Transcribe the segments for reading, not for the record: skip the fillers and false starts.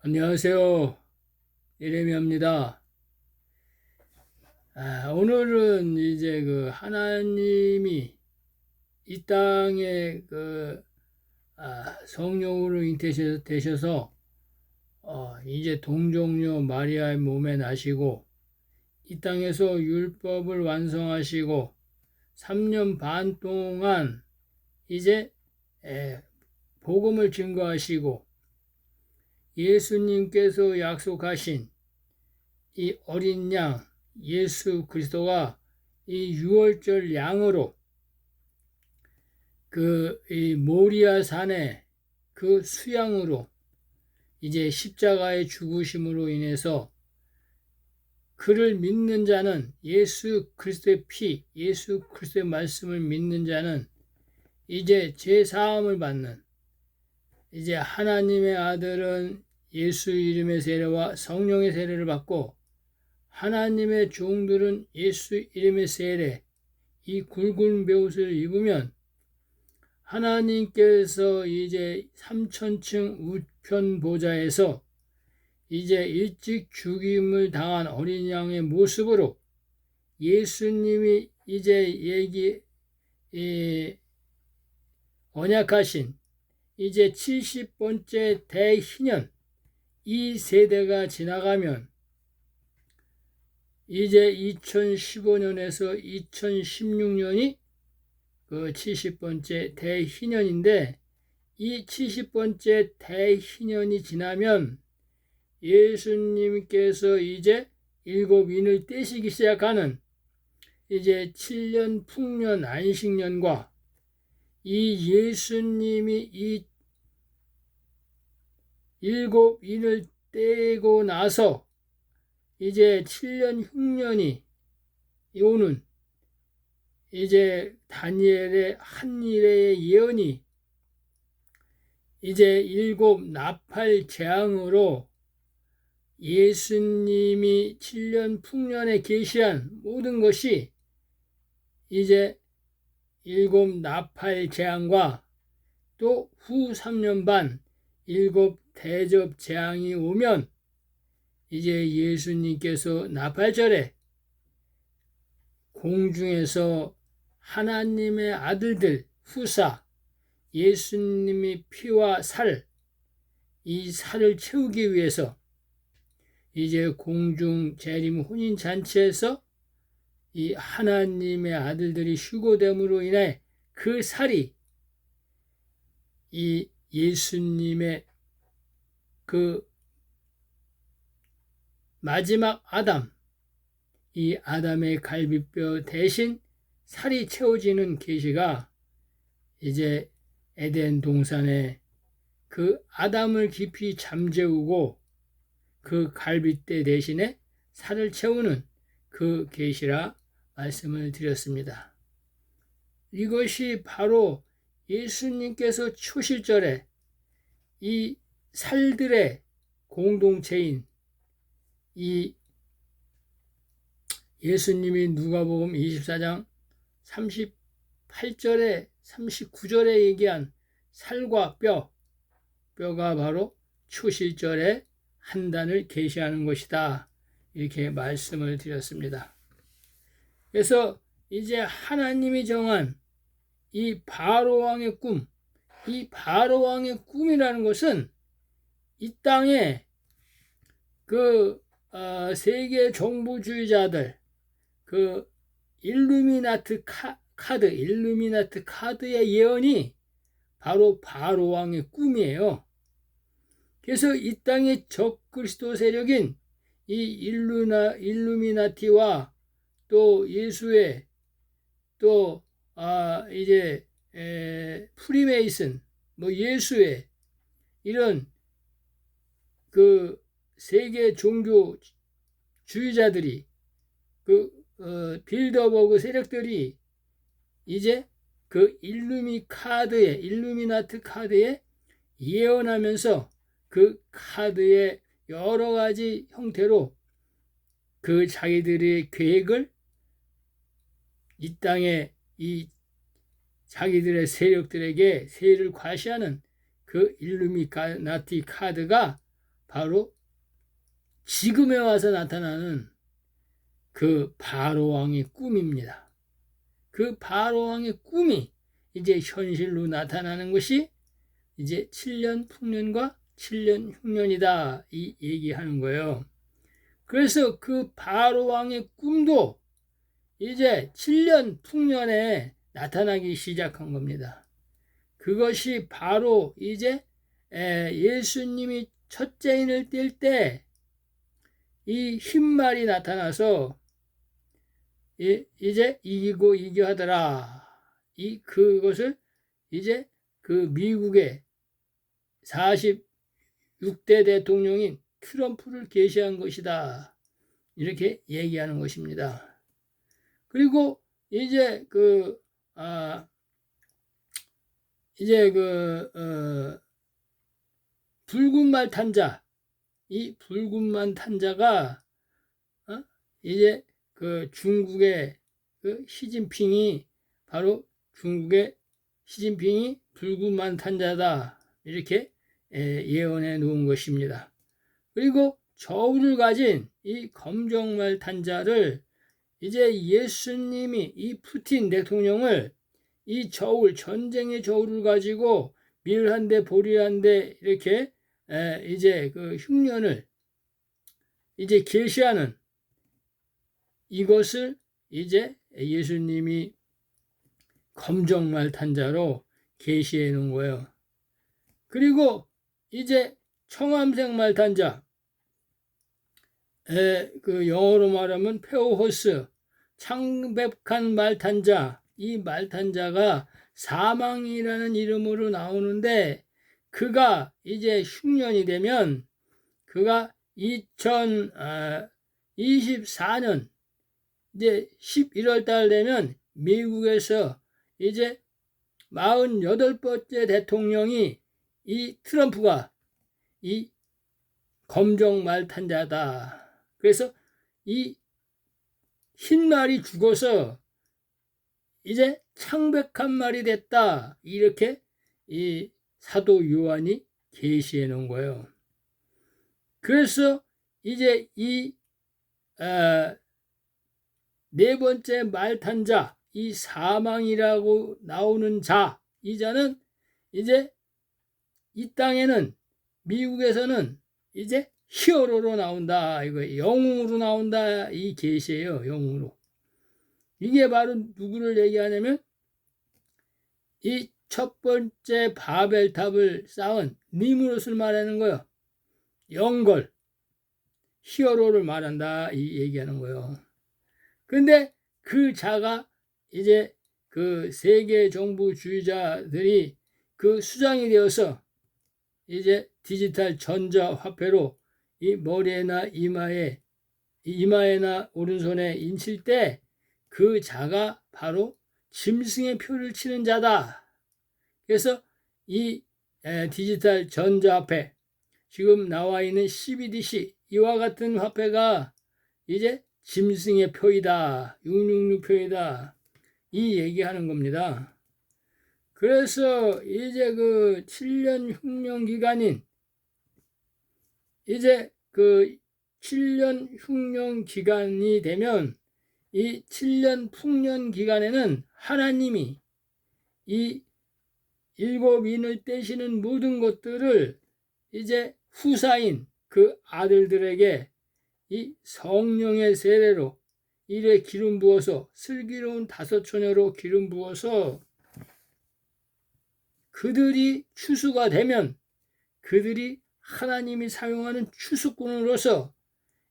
안녕하세요. 예레미야입니다. 오늘은 이제 하나님이 이 땅에 성령으로 잉태되셔서 이제 동정녀 마리아의 몸에 나시고 이 땅에서 율법을 완성하시고 3년 반 동안 이제 복음을 증거하시고 예수님께서 약속하신 이 어린 양 예수 그리스도가 이 유월절 양으로 이 모리아 산의 그 수양으로 이제 십자가의 죽으심으로 인해서 그를 믿는 자는 예수 그리스도의 피, 예수 그리스도의 말씀을 믿는 자는 이제 제사함을 받는 이제 하나님의 아들은 예수 이름의 세례와 성령의 세례를 받고 하나님의 종들은 예수 이름의 세례, 이 굵은 베옷을 입으면 하나님께서 이제 삼천층 우편 보좌에서 이제 일찍 죽임을 당한 어린 양의 모습으로 예수님이 이제 언약하신 이제 70번째 대희년 이 세대가 지나가면 이제 2015년에서 2016년이 그 70번째 대희년인데 이 70번째 대희년이 지나면 예수님께서 이제 7인을 떼시기 시작하는 이제 7년 풍년 안식년과 이 예수님이 이 7인을 떼고 나서 이제 7년 흉년이 오는 이제 다니엘의 한 일의 예언이 이제 7 나팔 재앙으로 예수님이 7년 풍년에 계시한 모든 것이 이제 7 나팔 재앙과 또 후 3년 반 7 대접 재앙이 오면 이제 예수님께서 나팔절에 공중에서 하나님의 아들들 후사 예수님의 피와 살, 이 살을 채우기 위해서 이제 공중 재림 혼인 잔치에서 이 하나님의 아들들이 휴고됨으로 인해 그 살이 이 예수님의 그 마지막 아담, 이 아담의 갈비뼈 대신 살이 채워지는 계시가 이제 에덴 동산에 그 아담을 깊이 잠재우고 그 갈비뼈 대신에 살을 채우는 그 계시라 말씀을 드렸습니다. 이것이 바로 예수님께서 초실절에 이 살들의 공동체인 이 예수님이 누가복음 24장 38절에 39절에 얘기한 살과 뼈가 바로 초실절에 한단을 계시하는 것이다. 이렇게 말씀을 드렸습니다. 그래서 이제 하나님이 정한 이 바로왕의 꿈, 이 바로왕의 꿈이라는 것은 이 땅에 세계 정부주의자들 일루미나트 카드의 예언이 바로 바로왕의 꿈이에요. 그래서 이 땅의 적그리스도 세력인 이 일루미나티와 또 예수의 또 이제 프리메이슨 예수의 이런 세계 종교주의자들이 빌더버그 세력들이 이제 일루미나트 카드에 예언하면서 그 카드의 여러 가지 형태로 자기들의 계획을 이 땅에 이 자기들의 세력들에게 세를 과시하는 일루미나티 카드가 바로 지금에 와서 나타나는 그 바로왕의 꿈입니다. 그 바로왕의 꿈이 이제 현실로 나타나는 것이 이제 7년 풍년과 7년 흉년이다 이 얘기하는 거예요. 그래서 그 바로왕의 꿈도 이제 7년 풍년에 나타나기 시작한 겁니다. 그것이 바로 이제 예수님이 첫째 인을 뗄 때 이 흰말이 나타나서 이제 이기고 이겨하더라. 그것을 이제 그 미국의 46대 대통령인 트럼프를 계시한 것이다. 이렇게 얘기하는 것입니다. 그리고 이제 붉은 말 탄자, 이 붉은 말 탄자가 이제 그 중국의 그 시진핑이 바로 중국의 시진핑이 붉은 말 탄자다 이렇게 예언해 놓은 것입니다. 그리고 저울을 가진 이 검정말 탄자를 이제 예수님이 이 푸틴 대통령을 이 저울, 전쟁의 저울을 가지고 밀한데 보리한데 이렇게 이제 그 흉년을 이제 계시하는 이것을 이제 예수님이 검정말 탄자로 계시해 놓은 거예요. 그리고 이제 청암색 말 탄자, 그 영어로 말하면 페오호스, 창백한 말 탄자, 이 말 탄자가 사망이라는 이름으로 나오는데 그가 이제 흉년이 되면 그가 2024년 이제 11월 달 되면 미국에서 이제 48번째 대통령이 이 트럼프가 이 검정 말 탄자다. 그래서 이 흰말이 죽어서 이제 창백한 말이 됐다. 이렇게 이 사도 요한이 계시해 놓은 거예요. 그래서 이제 이 네 번째 말 탄자, 이 사망이라고 나오는 자, 이 자는 이제 이 땅에는 미국에서는 이제 히어로로 나온다. 이거 영웅으로 나온다. 이 계시예요. 영웅으로. 이게 바로 누구를 얘기하냐면 이 첫 번째 바벨탑을 쌓은 니무롯을 말하는 거예요. 영걸, 히어로를 말한다. 이 얘기하는 거예요. 근데 그 자가 이제 그 세계 정부주의자들이 그 수장이 되어서 이제 디지털 전자화폐로 이 머리에나 이마에나 오른손에 인칠 때 그 자가 바로 짐승의 표를 치는 자다. 그래서 이 디지털 전자화폐 지금 나와 있는 CBDC 이와 같은 화폐가 이제 짐승의 표이다. 666 표이다. 이 얘기하는 겁니다. 그래서 이제 그 7년 흉년 기간인 이제 그 7년 흉년 기간이 되면 이 7년 풍년 기간에는 하나님이 이 7인을 떼시는 모든 것들을 이제 후사인 그 아들들에게 이 성령의 세례로 이래 기름 부어서 슬기로운 5처녀로 기름 부어서 그들이 추수가 되면 그들이 하나님이 사용하는 추수꾼으로서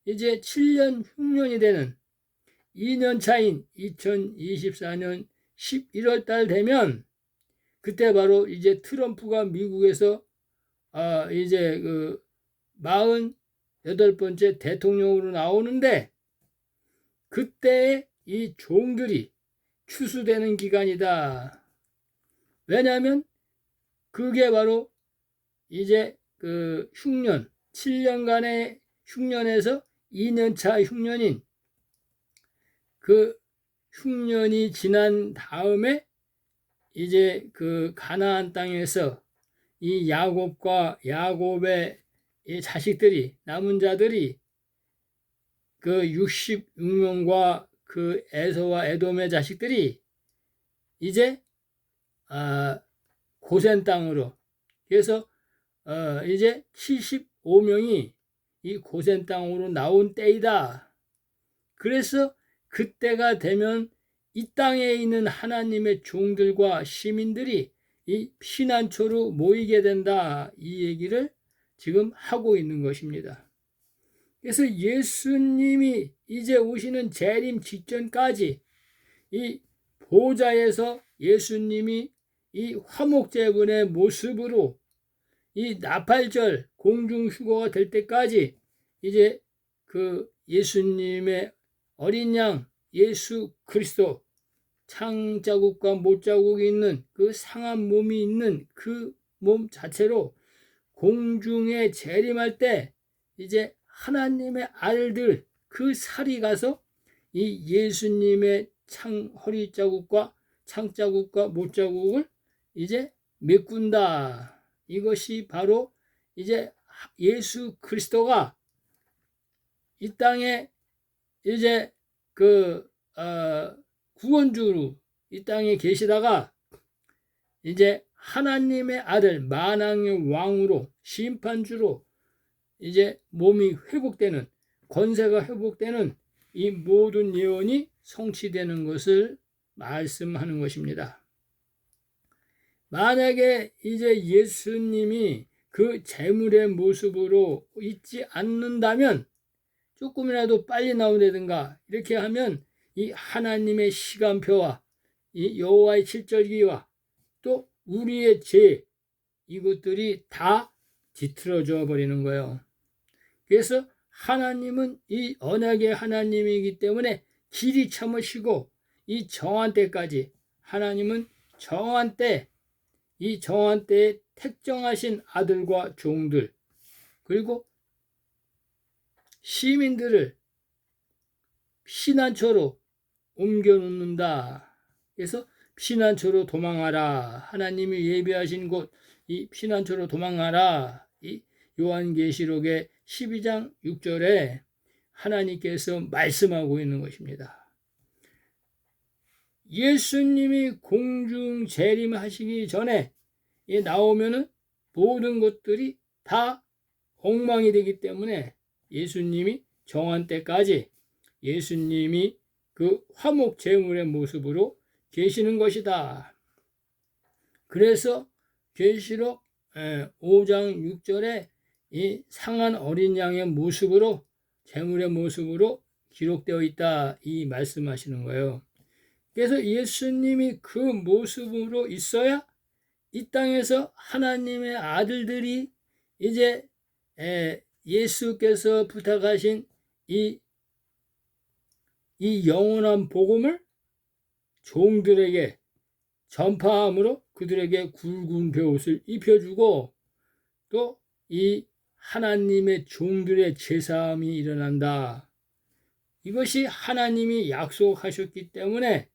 이제 7년 흉년이 되는 2년 차인 2024년 11월 달 되면 그때 바로 이제 트럼프가 미국에서 이제 그 48번째 대통령으로 나오는데 그때 이 종들이 추수되는 기간이다. 왜냐하면 그게 바로 이제 그 흉년, 7년간의 흉년에서 2년차 흉년인 그 흉년이 지난 다음에 이제 그 가나안 땅에서 이 야곱과 야곱의 이 자식들이, 남은 자들이 그 66명과 그 에서와 에돔의 자식들이 이제 고센 땅으로, 그래서 이제 75명이 이 고센 땅으로 나온 때이다. 그래서 그때가 되면 이 땅에 있는 하나님의 종들과 시민들이 이 피난처로 모이게 된다. 이 얘기를 지금 하고 있는 것입니다. 그래서 예수님이 이제 오시는 재림 직전까지 이 보좌에서 예수님이 이 화목제물의 모습으로 이 나팔절 공중휴거가 될 때까지 이제 그 예수님의 어린 양 예수 그리스도 창자국과 못자국이 있는 그 상한 몸이 있는 그 몸 자체로 공중에 재림할 때 이제 하나님의 아들들 그 살이 가서 이 예수님의 허리 자국과 창자국과 못자국을 이제 메꾼다. 이것이 바로 이제 예수 그리스도가 이 땅에 이제 구원주로 이 땅에 계시다가 이제 하나님의 아들 만왕의 왕으로 심판주로 이제 몸이 회복되는, 권세가 회복되는 이 모든 예언이 성취되는 것을 말씀하는 것입니다. 만약에 이제 예수님이 그 재물의 모습으로 있지 않는다면 조금이라도 빨리 나오다든가 이렇게 하면 이 하나님의 시간표와 이 여호와의 칠절기와 또 우리의 죄, 이것들이 다 뒤틀어져 버리는 거예요. 그래서 하나님은 이 언약의 하나님이기 때문에 길이 참으시고 이 정한 때까지 하나님은 정한 때, 이 정한 때에 택정하신 아들과 종들 그리고 시민들을 피난처로 옮겨 놓는다. 그래서 피난처로 도망하라. 하나님이 예비하신 곳 이 피난처로 도망하라. 이 요한계시록의 12장 6절에 하나님께서 말씀하고 있는 것입니다. 예수님이 공중 재림하시기 전에 나오면은 모든 것들이 다 엉망이 되기 때문에 예수님이 정한 때까지 예수님이 그 화목 제물의 모습으로 계시는 것이다. 그래서 계시록 5장 6절에 이 상한 어린 양의 모습으로 제물의 모습으로 기록되어 있다 이 말씀하시는 거예요. 그래서 예수님이 그 모습으로 있어야 이 땅에서 하나님의 아들들이 이제 예수께서 부탁하신 이 영원한 복음을 종들에게 전파함으로 그들에게 굵은 베옷을 입혀주고 또 이 하나님의 종들의 제사함이 일어난다. 이것이 하나님이 약속하셨기 때문에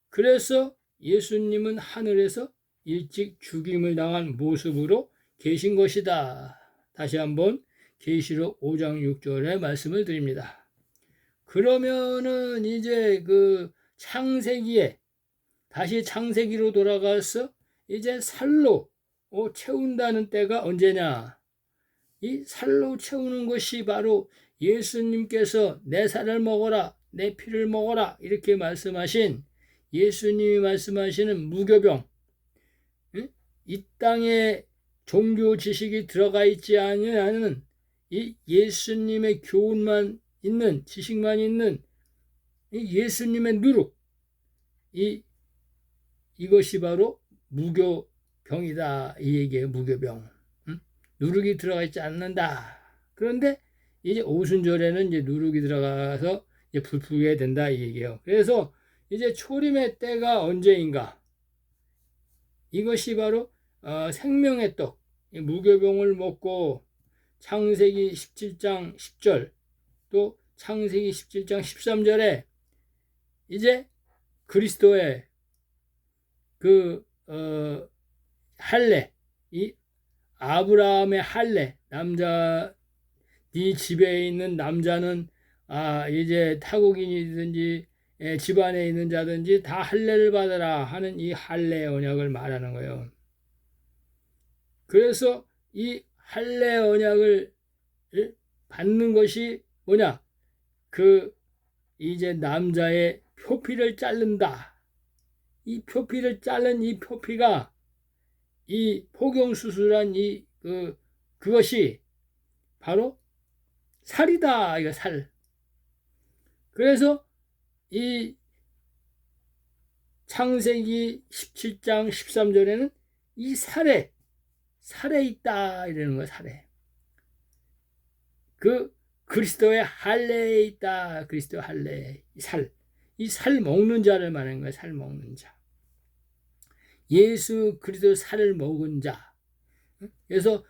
그래서 예수님은 하늘에서 일찍 죽임을 당한 모습으로 계신 것이다. 다시 한번 계시록 5장 6절의 말씀을 드립니다. 그러면은 이제 그 창세기에 다시 창세기로 돌아가서 이제 살로 채운다는 때가 언제냐? 이 살로 채우는 것이 바로 예수님께서 내 살을 먹어라, 내 피를 먹어라 이렇게 말씀하신 예수님이 말씀하시는 무교병, 이 땅에 종교 지식이 들어가 있지 않은 이 예수님의 교훈만 있는, 지식만 있는 이 예수님의 누룩, 이것이 바로 무교병이다 이 얘기예요. 무교병. 누룩이 들어가 있지 않는다. 그런데 이제 오순절에는 이제 누룩이 들어가서 이제 불풀게 된다 이 얘기예요. 그래서 이제 초림의 때가 언제인가? 이것이 바로 생명의 떡, 무교병을 먹고 창세기 17장 10절 또 창세기 17장 13절에 이제 그리스도의 할례, 이 아브라함의 할례, 네 집에 있는 남자는 이제 타국인이든지 집안에 있는 자든지 다 할례를 받아라 하는 이 할례 언약을 말하는 거예요. 그래서 이 할례 언약을 받는 것이 뭐냐? 이제 남자의 표피를 자른다. 이 표피를 자른 이 표피가 이 포경수술한 그것이 바로 살이다. 이거 살. 그래서 이 창세기 17장 13절에는 이 살에 있다 이러는 거야. 살에. 그리스도의 할례에 있다. 그리스도의 할례. 이 살 먹는 자를 말하는 거야. 살 먹는 자. 예수 그리스도 살을 먹은 자. 그래서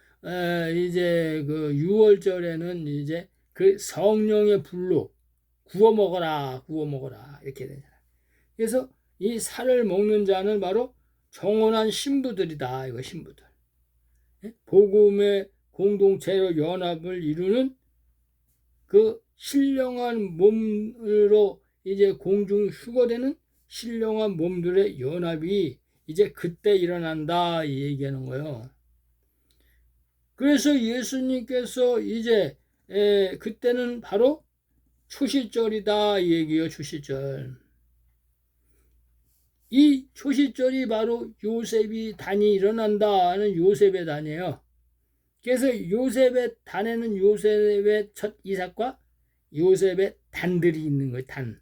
이제 그 6월절에는 이제 그 성령의 불로 구워 먹어라 이렇게 되잖아. 그래서 이 살을 먹는 자는 바로 정혼한 신부들이다. 이거 신부들. 복음의 공동체로 연합을 이루는 그 신령한 몸으로 이제 공중 휴거되는 신령한 몸들의 연합이 이제 그때 일어난다 이 얘기하는 거예요. 그래서 예수님께서 이제 그때는 바로 초실절이다 이 얘기예요. 초실절. 이 초실절이 바로 요셉이 단이 일어난다는 요셉의 단이에요. 그래서 요셉의 단에는 요셉의 첫 이삭과 요셉의 단들이 있는 거예요. 단.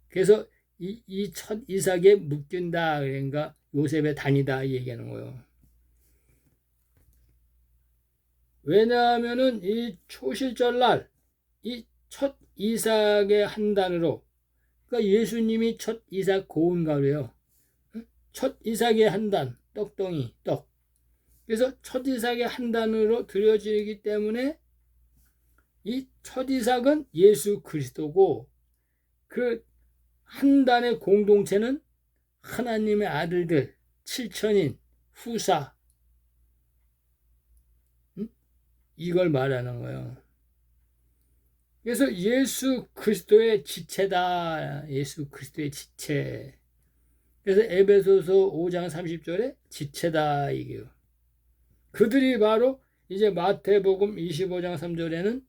그래서 이 첫 이삭에 묶인다. 그러니까 요셉의 단이다 얘기하는 거예요. 왜냐하면은 이 초실절날 이 첫 이삭의 한 단으로, 그러니까 예수님이 첫 이삭 고운가루예요. 첫 이삭의 한 단, 떡덩이, 떡. 그래서 첫 이삭의 한 단으로 드려지기 때문에 이 첫 이삭은 예수 그리스도고, 그 한 단의 공동체는 하나님의 아들들 7천인 후사, 이걸 말하는 거예요. 그래서 예수 그리스도의 지체다. 예수 그리스도의 지체. 그래서 에베소서 5장 30절에 지체다 이게요. 그들이 바로 이제 마태복음 25장 3절에는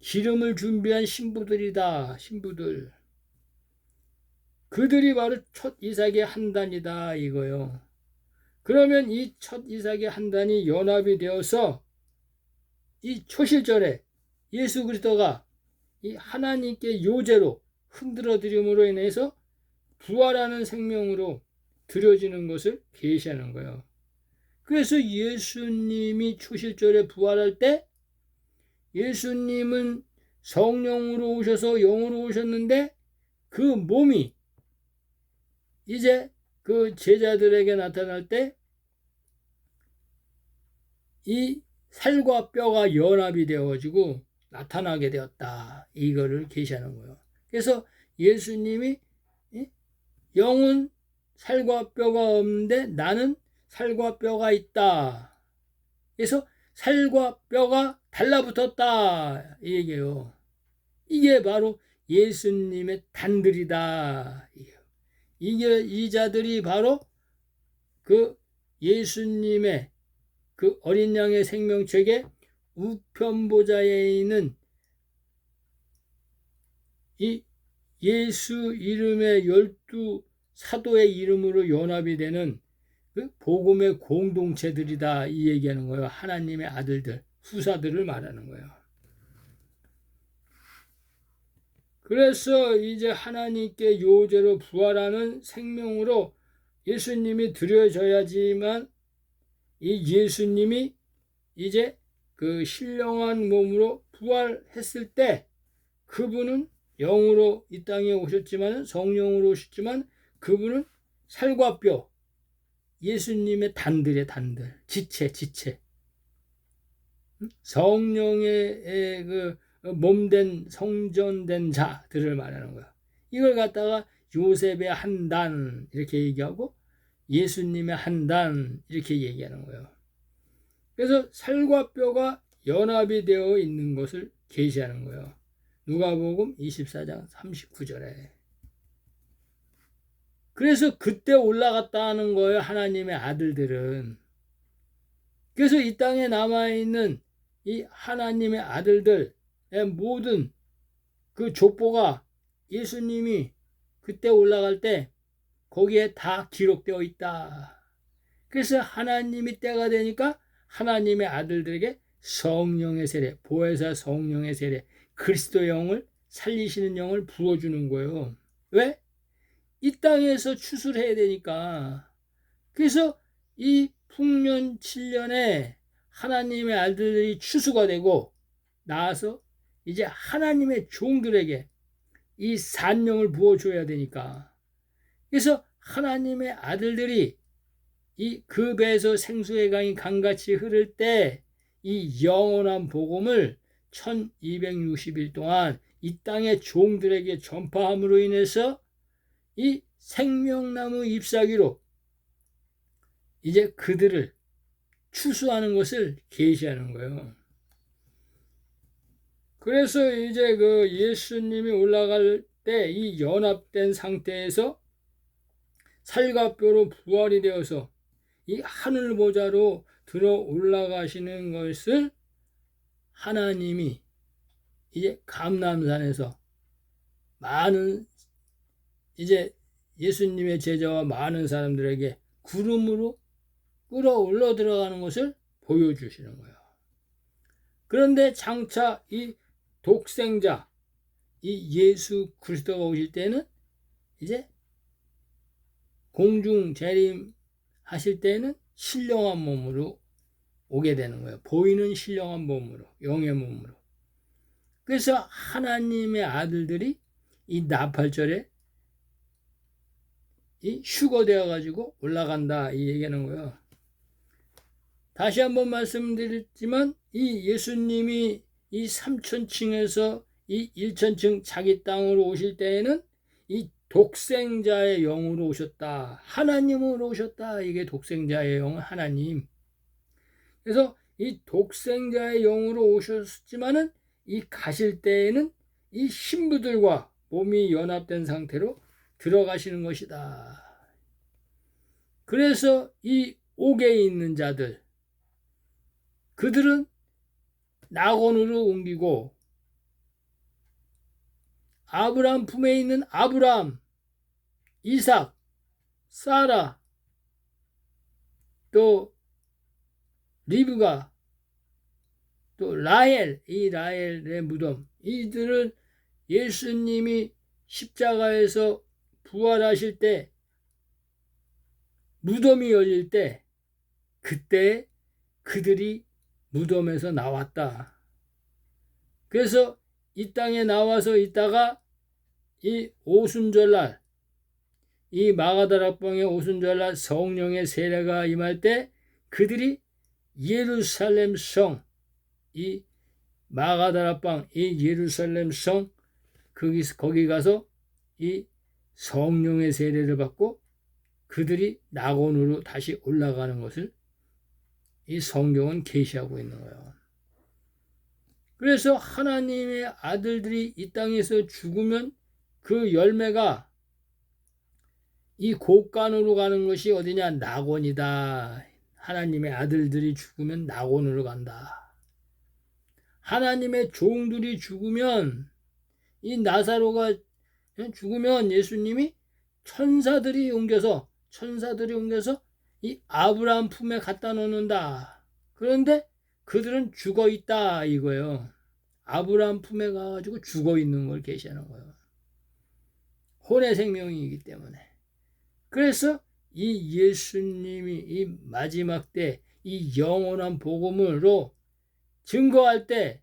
기름을 준비한 신부들이다. 신부들. 그들이 바로 첫 이삭의 한 단이다 이거요. 그러면 이 첫 이삭의 한 단이 연합이 되어서 이 초실절에 예수 그리스도가 이 하나님께 요제로 흔들어 드림으로 인해서 부활하는 생명으로 드려지는 것을 계시하는 거예요. 그래서 예수님이 초실절에 부활할 때 예수님은 성령으로 오셔서 영으로 오셨는데 그 몸이 이제 그 제자들에게 나타날 때 이 살과 뼈가 연합이 되어가지고 나타나게 되었다. 이거를 계시하는 거예요. 그래서 예수님이 영은 살과 뼈가 없는데 나는 살과 뼈가 있다. 그래서 살과 뼈가 달라붙었다. 이 얘기예요. 이게 바로 예수님의 단들이다. 이게 이 자들이 바로 그 예수님의 그 어린 양의 생명책에 우편보좌에 있는 이 예수 이름의 12 사도의 이름으로 연합이 되는 그 복음의 공동체들이다 이 얘기하는 거예요. 하나님의 아들들, 후사들을 말하는 거예요. 그래서 이제 하나님께 요제로 부활하는 생명으로 예수님이 드려져야지만 이 예수님이 이제 그 신령한 몸으로 부활했을 때 그분은 영으로 이 땅에 오셨지만 성령으로 오셨지만 그분은 살과 뼈, 예수님의 단들의 단들, 지체 성령의 그 몸된 성전된 자들을 말하는 거야. 이걸 갖다가 요셉의 한 단 이렇게 얘기하고 예수님의 한 단 이렇게 얘기하는 거예요. 그래서 살과 뼈가 연합이 되어 있는 것을 계시하는 거예요. 누가복음 24장 39절에. 그래서 그때 올라갔다는 거예요. 하나님의 아들들은. 그래서 이 땅에 남아있는 이 하나님의 아들들의 모든 그 족보가 예수님이 그때 올라갈 때 거기에 다 기록되어 있다. 그래서 하나님이 때가 되니까 하나님의 아들들에게 성령의 세례, 보혜사 성령의 세례, 그리스도 영을 살리시는 영을 부어주는 거예요. 왜? 이 땅에서 추수를 해야 되니까. 그래서 이 풍년 7년에 하나님의 아들들이 추수가 되고 나와서 이제 하나님의 종들에게 이 산령을 부어줘야 되니까. 그래서 하나님의 아들들이 이 그 배에서 생수의 강이 강같이 흐를 때 이 영원한 복음을 1260일 동안 이 땅의 종들에게 전파함으로 인해서 이 생명나무 잎사귀로 이제 그들을 추수하는 것을 계시하는 거예요. 그래서 이제 그 예수님이 올라갈 때 이 연합된 상태에서 살과 뼈로 부활이 되어서 이 하늘 보좌로 들어 올라가시는 것을 하나님이 이제 감람산에서 많은 이제 예수님의 제자와 많은 사람들에게 구름으로 끌어올려 들어가는 것을 보여주시는 거예요. 그런데 장차 이 독생자, 이 예수 그리스도가 오실 때는 이제 공중 재림하실 때는 신령한 몸으로 오게 되는 거예요. 보이는 신령한 몸으로, 영의 몸으로. 그래서 하나님의 아들들이 이 나팔절에 이 휴거되어 가지고 올라간다 이 얘기하는 거예요. 다시 한번 말씀드렸지만 이 예수님이 이 3천층에서 이 1천층 자기 땅으로 오실 때에는 이 독생자의 영으로 오셨다. 하나님으로 오셨다. 이게 독생자의 영 하나님. 그래서 이 독생자의 영으로 오셨지만은 이 가실 때에는 이 신부들과 몸이 연합된 상태로 들어가시는 것이다. 그래서 이 옥에 있는 자들 그들은 낙원으로 옮기고 아브라함 품에 있는 아브라함, 이삭, 사라, 또 리브가, 또 라헬, 이 라헬의 무덤, 이들은 예수님이 십자가에서 부활하실 때 무덤이 열릴 때 그때 그들이 무덤에서 나왔다. 그래서 이 땅에 나와서 있다가 이 오순절날, 이 마가다락방의 오순절날 성령의 세례가 임할 때 그들이 예루살렘 성, 이 마가다락방, 이 예루살렘 성, 거기 가서 이 성령의 세례를 받고 그들이 낙원으로 다시 올라가는 것을 이 성경은 계시하고 있는 거예요. 그래서 하나님의 아들들이 이 땅에서 죽으면 그 열매가 이 곳간으로 가는 것이 어디냐? 낙원이다. 하나님의 아들들이 죽으면 낙원으로 간다. 하나님의 종들이 죽으면 이 나사로가 죽으면 예수님이 천사들이 옮겨서 이 아브라함 품에 갖다 놓는다. 그런데 그들은 죽어 있다 이거예요. 아브라함 품에 가가지고 죽어 있는 걸 계시하는 거예요. 혼의 생명이기 때문에. 그래서 이 예수님이 이 마지막 때 이 영원한 복음으로 증거할 때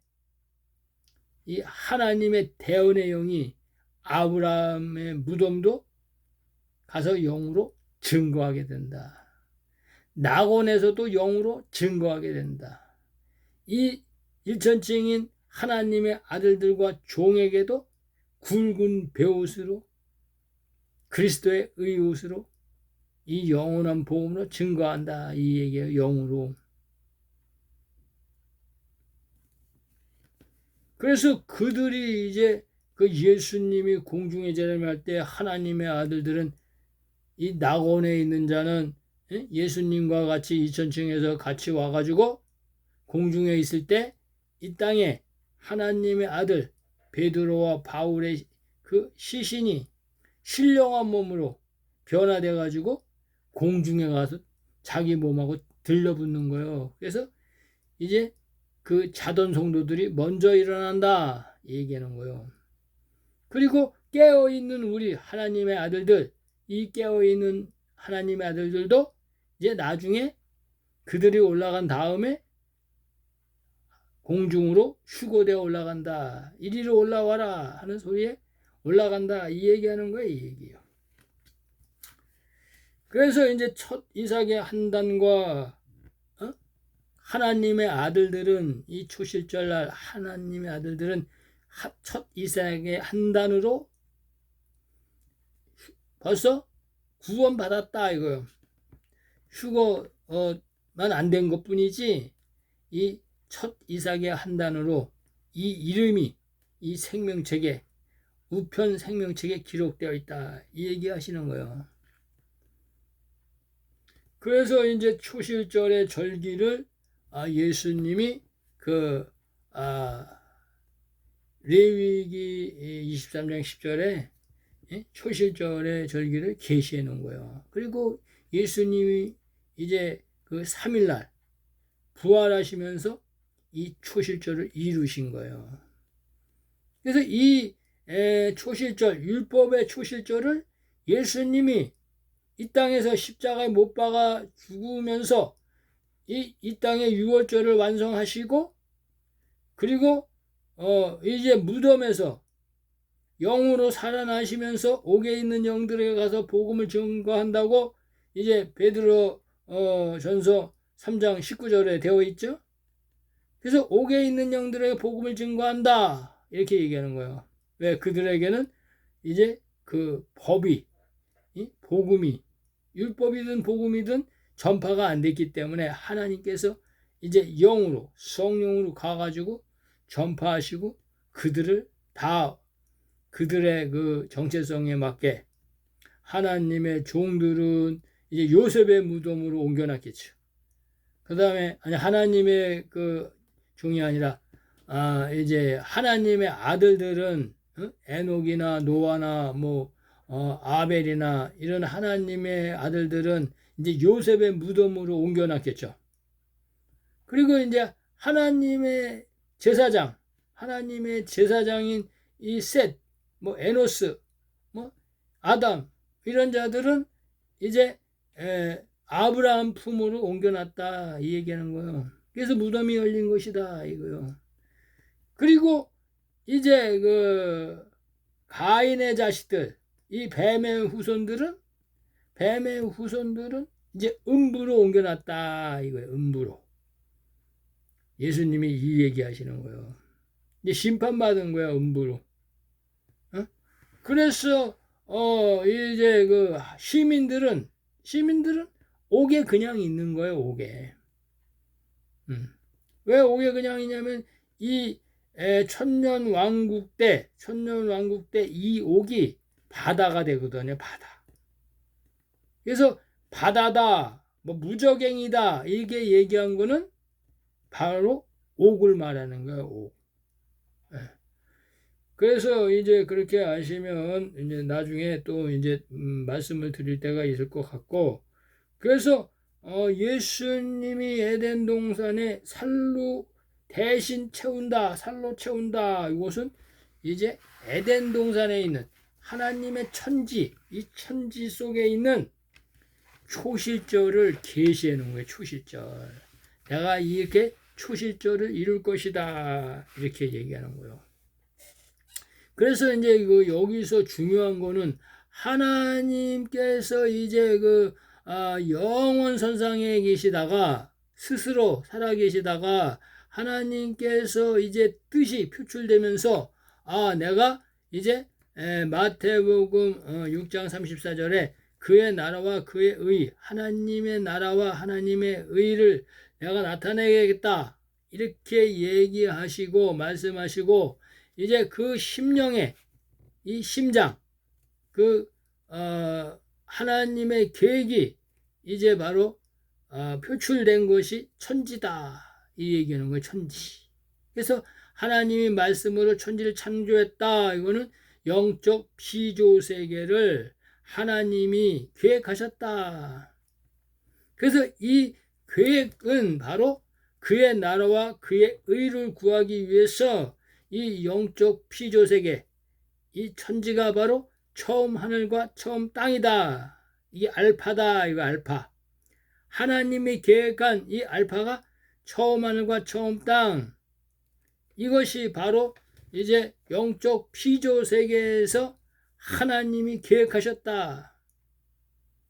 이 하나님의 대언의 영이 아브라함의 무덤도 가서 영으로 증거하게 된다. 낙원에서도 영으로 증거하게 된다. 이 일천층인 하나님의 아들들과 종에게도 굵은 베옷으로 그리스도의 의옷으로 이 영원한 복음으로 증거한다. 이 얘기예요. 영으로. 그래서 그들이 이제 그 예수님이 공중에 재림할 때 하나님의 아들들은 이 낙원에 있는 자는 예수님과 같이 이천층에서 같이 와가지고 공중에 있을 때 이 땅에 하나님의 아들 베드로와 바울의 그 시신이 신령한 몸으로 변화돼 가지고 공중에 가서 자기 몸하고 들러붙는 거예요. 그래서 이제 그 자던 성도들이 먼저 일어난다 얘기하는 거예요. 그리고 깨어있는 우리 하나님의 아들들, 이 깨어있는 하나님의 아들들도 이제 나중에 그들이 올라간 다음에 공중으로 휴거되어 올라간다. 이리로 올라와라 하는 소리에 올라간다. 이 얘기하는 거예요. 이 얘기요. 그래서 이제 첫 이삭의 한단과 하나님의 아들들은 이 초실절날 하나님의 아들들은 첫 이삭의 한단으로 벌써 구원받았다 이거요. 휴거만 안 된 것뿐이지 이 첫 이삭의 한단으로 이 이름이 이 생명책에 우편 생명책에 기록되어 있다 이 얘기하시는 거예요. 그래서 이제 초실절의 절기를 예수님이 레위기 23장 10절에 초실절의 절기를 계시해 놓은 거예요. 그리고 예수님이 이제 그 3일날 부활하시면서 이 초실절을 이루신 거예요. 그래서 이 초실절, 율법의 초실절을 예수님이 이 땅에서 십자가에 못 박아 죽으면서 이 땅의 유월절을 완성하시고 그리고 이제 무덤에서 영으로 살아나시면서 옥에 있는 영들에게 가서 복음을 증거한다고 이제 베드로 전서 3장 19절에 되어 있죠. 그래서 옥에 있는 영들에게 복음을 증거한다 이렇게 얘기하는 거예요. 왜? 그들에게는 이제 그 법이 복음이 율법이든 복음이든 전파가 안 됐기 때문에 하나님께서 이제 영으로 성령으로 가가지고 전파하시고 그들을 다 그들의 그 정체성에 맞게 하나님의 종들은 이제 요셉의 무덤으로 옮겨놨겠죠. 그 다음에 하나님의 그 종이 아니라 이제 하나님의 아들들은 에녹이나 노아나 뭐 아벨이나 이런 하나님의 아들들은 이제 요셉의 무덤으로 옮겨놨겠죠. 그리고 이제 하나님의 제사장인 이 셋, 뭐 에노스, 뭐 아담 이런 자들은 이제 아브라함 품으로 옮겨놨다 이 얘기하는 거예요. 그래서 무덤이 열린 것이다 이거요. 그리고 이제 그 가인의 자식들, 이 뱀의 후손들은 이제 음부로 옮겨놨다 이거예요. 음부로. 예수님이 이 얘기하시는 거예요. 이제 심판받은 거야 음부로. 그래서 이제 그 시민들은 옥에 그냥 있는 거예요. 옥에. 왜 옥에 그냥 있냐면 이 천년왕국 때 이 옥이 바다가 되거든요. 바다. 그래서 바다다, 뭐 무적행이다 이게 얘기한 거는 바로 옥을 말하는 거예요. 옥. 그래서 이제 그렇게 아시면 이제 나중에 또 이제 말씀을 드릴 때가 있을 것 같고, 그래서 예수님이 에덴 동산에 살로 채운다. 이것은 이제 에덴 동산에 있는 하나님의 천지, 이 천지 속에 있는 초실절을 계시해 놓은 거예요. 초실절. 내가 이렇게 초실절을 이룰 것이다. 이렇게 얘기하는 거예요. 그래서 이제 여기서 중요한 거는 하나님께서 이제 영원 선상에 계시다가 스스로 살아 계시다가 하나님께서 이제 뜻이 표출되면서 내가 이제 마태복음 6장 34절에 그의 나라와 그의 의, 하나님의 나라와 하나님의 의를 내가 나타내겠다 이렇게 얘기하시고 말씀하시고 이제 그 심령의 이 심장 그 하나님의 계획이 이제 바로 표출된 것이 천지다 이 얘기하는 거예요. 천지. 그래서 하나님이 말씀으로 천지를 창조했다. 이거는 영적 피조 세계를 하나님이 계획하셨다. 그래서 이 계획은 바로 그의 나라와 그의 의를 구하기 위해서 이 영적 피조 세계, 이 천지가 바로 처음 하늘과 처음 땅이다. 이게 알파다. 이거 알파. 하나님이 계획한 이 알파가 처음 하늘과 처음 땅. 이것이 바로 이제 영적 피조 세계에서 하나님이 계획하셨다.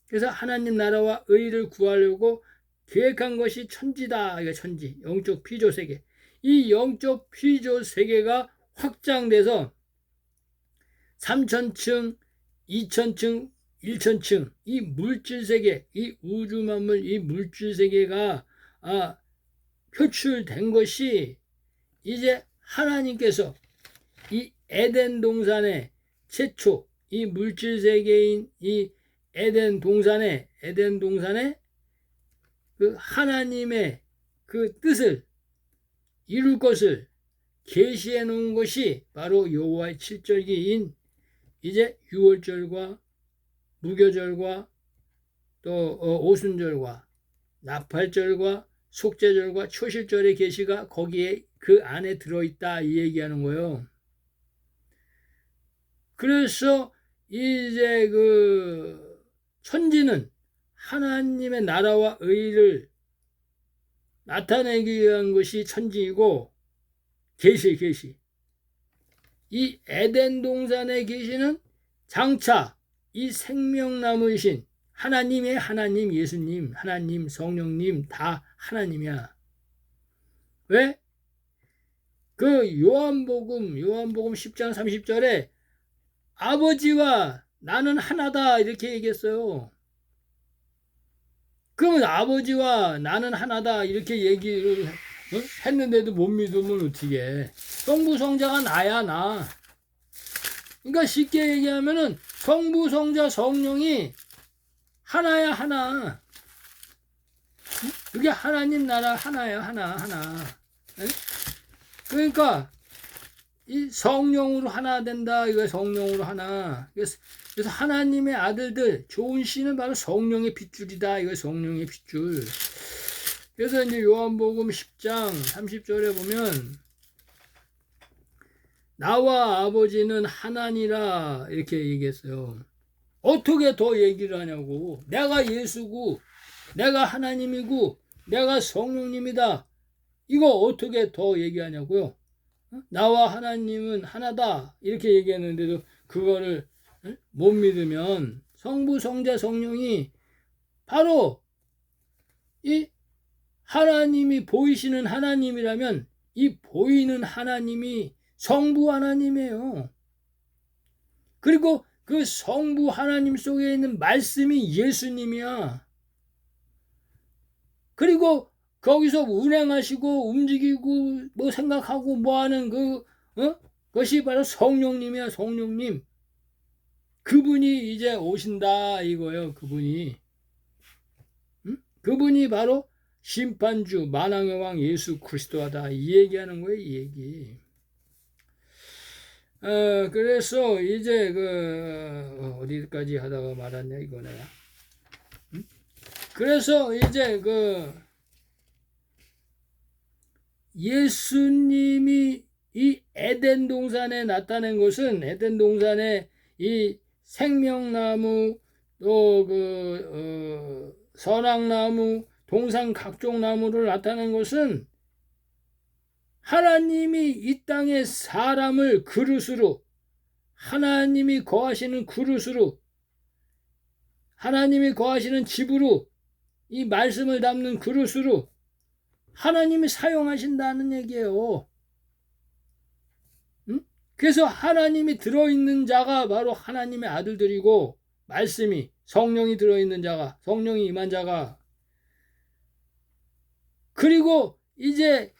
그래서 하나님 나라와 의를 구하려고 계획한 것이 천지다. 이게 천지, 영적 피조 세계. 이 영적 피조 세계가 확장돼서 3천층, 2천층, 1천층 이 물질 세계, 이 우주 만물, 이 물질 세계가 표출된 것이 이제 하나님께서 이 에덴 동산의 최초 이 물질 세계인 이 에덴 동산에 그 하나님의 그 뜻을 이룰 것을 계시해 놓은 것이 바로 여호와의 칠절기인 이제 유월절과 무교절과 또 오순절과 나팔절과 속죄절과 초실절의 계시가 거기에 그 안에 들어있다 이 얘기하는 거예요. 그래서 이제 그 천지는 하나님의 나라와 의를 나타내기 위한 것이 천지이고 계시 이 에덴 동산의 계시는 장차 이 생명나무이신 하나님의 하나님 예수님 하나님 성령님 다 하나님이야. 왜? 그 요한복음 10장 30절에 아버지와 나는 하나다 이렇게 얘기했어요. 그러면 아버지와 나는 하나다 이렇게 얘기를 했는데도 못 믿으면 어떻게 해? 성부 성자가 나야 나. 그러니까 쉽게 얘기하면은 성부 성자 성령이 하나야 하나. 그게 하나님 나라 하나야 하나. 그러니까 이 성령으로 하나 된다. 이거 성령으로 하나. 그래서 하나님의 아들들 좋은 씨는 바로 성령의 핏줄이다. 이거 성령의 핏줄. 그래서 이제 요한복음 10장 30절에 보면 나와 아버지는 하나니라 이렇게 얘기했어요. 어떻게 더 얘기를 하냐고. 내가 예수고 내가 하나님이고 내가 성령님이다. 이거 어떻게 더 얘기하냐고요. 나와 하나님은 하나다 이렇게 얘기했는데도 그거를 못 믿으면 성부 성자 성령이 바로 이 하나님이 보이시는 하나님이라면 이 보이는 하나님이 성부 하나님이에요. 그리고 그 성부 하나님 속에 있는 말씀이 예수님이야. 그리고 거기서 운행하시고 움직이고 뭐 생각하고 뭐 하는 그것이 바로 성령님이야. 성령님. 그분이 이제 오신다 이거예요. 그분이. 그분이 바로 심판주 만왕의 왕 예수 그리스도하다 이 얘기하는 거예요. 이 얘기. 그래서 이제 어디까지 하다가 말았냐 이거네. 그래서 이제 예수님이 이 에덴 동산에 나타낸 것은 에덴 동산에 이 생명나무 또 선악나무 동산 각종 나무를 나타낸 것은 하나님이 이 땅에 사람을 그릇으로 하나님이 거하시는 그릇으로 하나님이 거하시는 집으로 이 말씀을 담는 그릇으로 하나님이 사용하신다는 얘기예요. 그래서 하나님이 들어있는 자가 바로 하나님의 아들들이고 말씀이 성령이 들어있는 자가 성령이 임한 자가 그리고 이제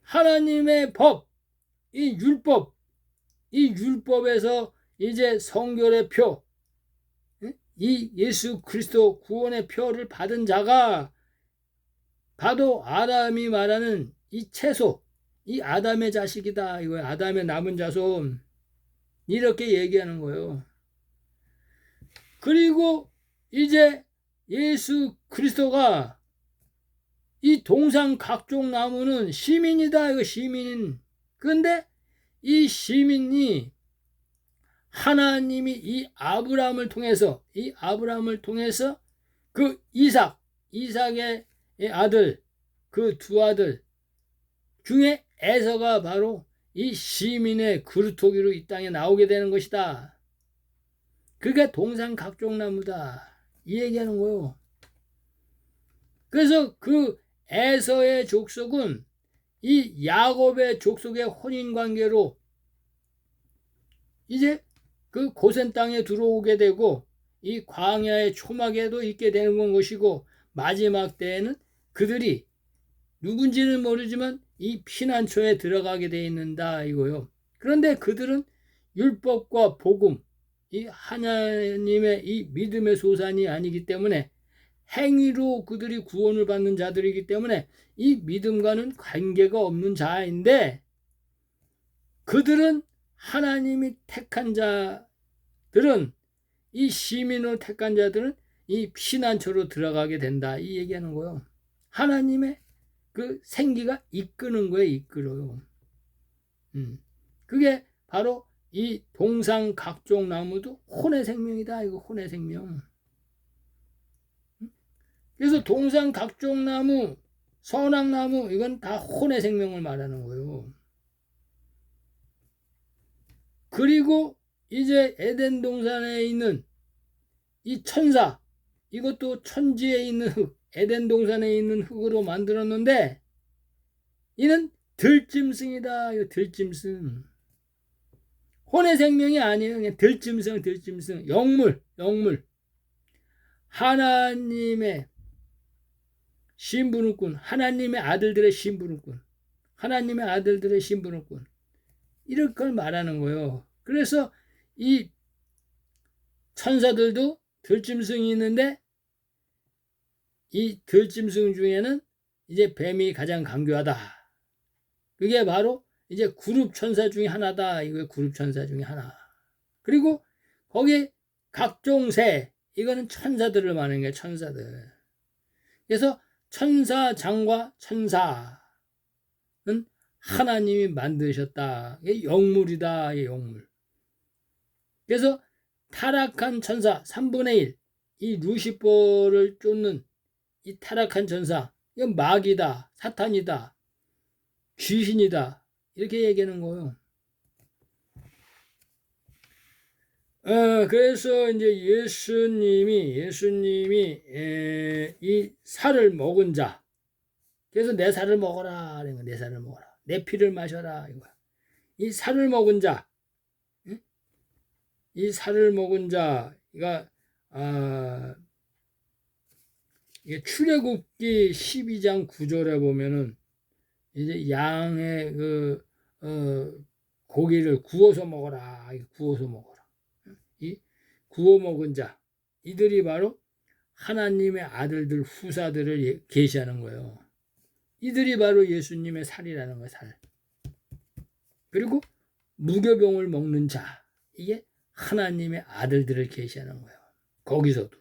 하나님의 법, 이 율법에서 이제 성결의 표, 이 예수 그리스도 구원의 표를 받은 자가 바로 아담이 말하는 이 채소, 이 아담의 자식이다. 이거야. 아담의 남은 자손. 이렇게 얘기하는 거예요. 그리고 이제 예수 그리스도가 이 동상 각종 나무는 시민이다. 이거 시민. 그런데 이 시민이 하나님이 이 아브라함을 통해서 그 이삭의 아들, 그 두 아들 중에 에서가 바로 이 시민의 그루터기로 이 땅에 나오게 되는 것이다. 그게 동상 각종나무다. 이 얘기하는 거예요. 그래서 그 에서의 족속은 이 야곱의 족속의 혼인관계로 이제 그 고센 땅에 들어오게 되고 이 광야의 초막에도 있게 되는 것이고, 마지막 때에는 그들이 누군지는 모르지만 이 피난처에 들어가게 돼 있는다 이거요. 그런데 그들은 율법과 복음, 이 하나님의 이 믿음의 소산이 아니기 때문에 행위로 그들이 구원을 받는 자들이기 때문에 이 믿음과는 관계가 없는 자인데, 그들은 하나님이 택한 자들은, 이 시민으로 택한 자들은 이 피난처로 들어가게 된다 이 얘기하는 거예요. 하나님의 그 생기가 이끄는 거예요. 이끌어요. 그게 바로 이 동상 각종 나무도 혼의 생명이다. 이거 혼의 생명. 그래서 동상 각종 나무, 선악나무, 이건 다 혼의 생명을 말하는 거예요. 그리고 이제 에덴 동산에 있는 이 천사, 이것도 천지에 있는 흙, 에덴 동산에 있는 흙으로 만들었는데, 이는 들짐승이다. 이거 들짐승. 혼의 생명이 아니에요. 그냥 들짐승. 영물. 하나님의 신분꾼, 하나님의 아들들의 신분꾼, 이럴 걸 말하는 거예요. 그래서 이 천사들도 들짐승이 있는데, 이 들짐승 중에는 이제 뱀이 가장 강교하다. 그게 바로 이제 그룹 천사 중에 하나다. 이거 그룹 천사 중에 하나. 그리고 거기 각종 새, 이거는 천사들을 말하는 거예요. 천사들. 그래서 천사장과 천사는 하나님이 만드셨다. 이게 영물이다. 이게 영물. 그래서 타락한 천사 3분의 1, 이 루시퍼를 쫓는 이 타락한 천사, 이건 마귀다, 사탄이다, 귀신이다, 이렇게 얘기하는 거예요. 그래서 이제 예수님이 이 살을 먹은 자, 그래서 내 살을 먹어라, 내 살을 먹어라, 내 피를 마셔라, 이거야. 이 살을 먹은 자, 이 살을 먹은 자가 이게 출애굽기 12장 9절에 보면은 이제 양의 고기를 구워서 먹어라. 이 구워 먹은 자, 이들이 바로 하나님의 아들들, 후사들을 계시하는 거예요. 이들이 바로 예수님의 살이라는 거예요. 살. 그리고 무교병을 먹는 자, 이게 하나님의 아들들을 계시하는 거예요. 거기서도.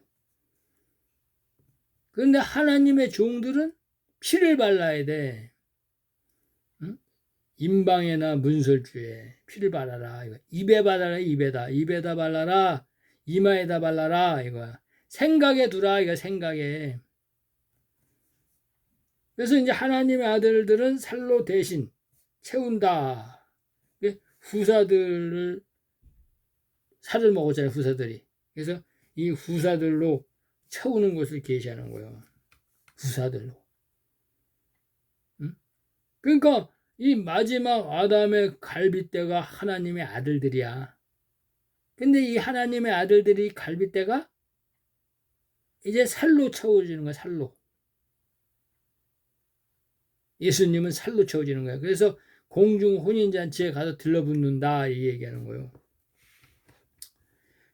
그런데 하나님의 종들은 피를 발라야 돼. 임방에나 문설주에 피를 발라라. 이거. 입에 발라라. 입에다 발라라. 이마에다 발라라. 이거야. 생각에 두라. 이거 생각에. 그래서 이제 하나님의 아들들은 살로 대신 채운다. 후사들을 살을 먹었잖아요. 후사들이. 그래서 이 후사들로 채우는 것을 계시하는 거예요. 후사들로. 그러니까 이 마지막 아담의 갈빗대가 하나님의 아들들이야. 근데 이 하나님의 아들들이 갈빗대가 이제 살로 채워지는 거야. 살로. 예수님은 살로 채워지는 거예요. 그래서 공중 혼인잔치에 가서 들러붙는다 이 얘기하는 거예요.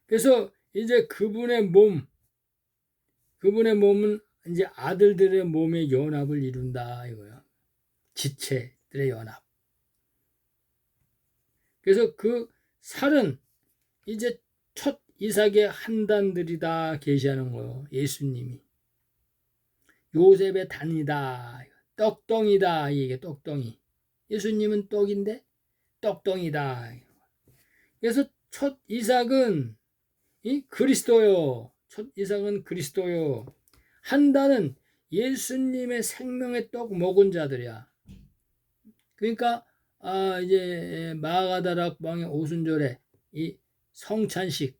그래서 이제 그분의 몸은 이제 아들들의 몸의 연합을 이룬다 이거예요. 지체들의 연합. 그래서 그 살은 이제 첫 이삭의 한단들이다 계시하는 거예요. 예수님이. 요셉의 단이다. 떡덩이다. 이게 떡덩이. 예수님은 떡인데 떡덩이다. 그래서 첫 이삭은 이 그리스도요. 첫 이삭은 그리스도요. 한단은 예수님의 생명의 떡 먹은 자들이야. 그러니까 이제 마가다락 왕의 오순절에 이 성찬식,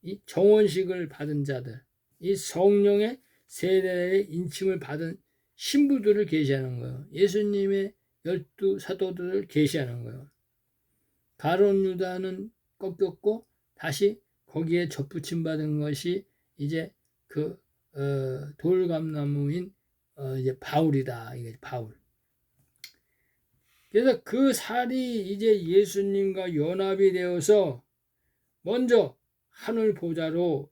이 정원식을 받은 자들, 이 성령의 세례의 인침을 받은 신부들을 계시하는 거예요. 예수님의 12 사도들을 계시하는 거예요. 가룟 유다는 꺾였고 다시 거기에 접붙임 받은 것이 이제 그 돌감나무인 이제 바울이다. 이게 바울. 그래서 그 살이 이제 예수님과 연합이 되어서 먼저 하늘 보좌로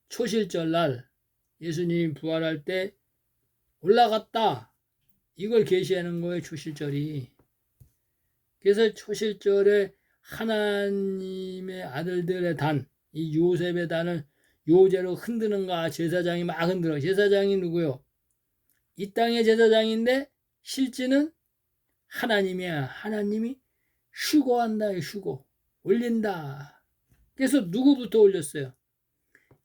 초실절날 예수님이 부활할 때 올라갔다. 이걸 계시하는 거예요. 초실절이. 그래서 초실절에 하나님의 아들들의 단, 이 요셉의 단을 요제로 흔드는가 제사장이 막 흔들어. 제사장이 누구요? 이 땅의 제사장인데 실제는 하나님이야. 하나님이 휴거한다. 휴거. 올린다. 그래서 누구부터 올렸어요?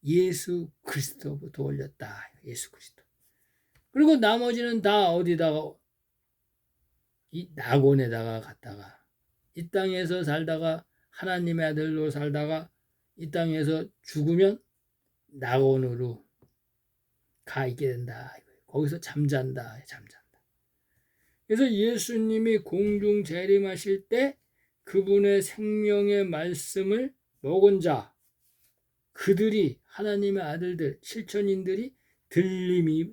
예수 그리스도부터 올렸다. 예수 그리스도. 그리고 나머지는 다 어디다가 이 낙원에다가 갔다가 이 땅에서 살다가 하나님의 아들로 살다가 이 땅에서 죽으면 낙원으로 가 있게 된다. 거기서 잠잔다. 그래서 예수님이 공중 재림하실 때 그분의 생명의 말씀을 먹은 자, 그들이 하나님의 아들들, 실천인들이 들림이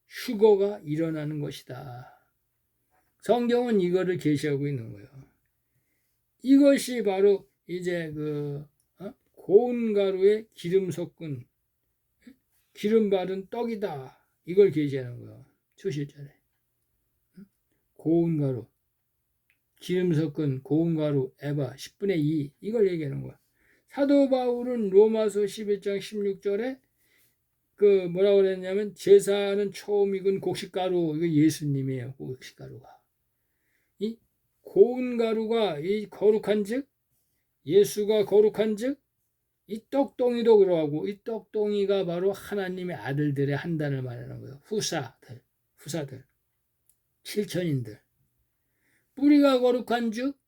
휴거가 일어나는 것이다. 성경은 이거를 계시하고 있는 거예요. 이것이 바로 이제 고운 가루에 기름 섞은 기름 바른 떡이다. 이걸 계시하는 거예요. 초실절에. 고운 가루, 기름 섞은 고운 가루 에바 10분의 2 이걸 얘기하는 거야. 사도 바울은 로마서 11장 16절에 그 뭐라고 그랬냐면 제사는 처음 익은 곡식가루 이거 예수님이에요. 곡식가루가. 이 고운 가루가 이 거룩한즉 예수가 거룩한즉 이 떡덩이도 그러하고 이 떡덩이가 바로 하나님의 아들들의 한단을 말하는 거예요. 후사들, 실천인들. 뿌리가 거룩한즉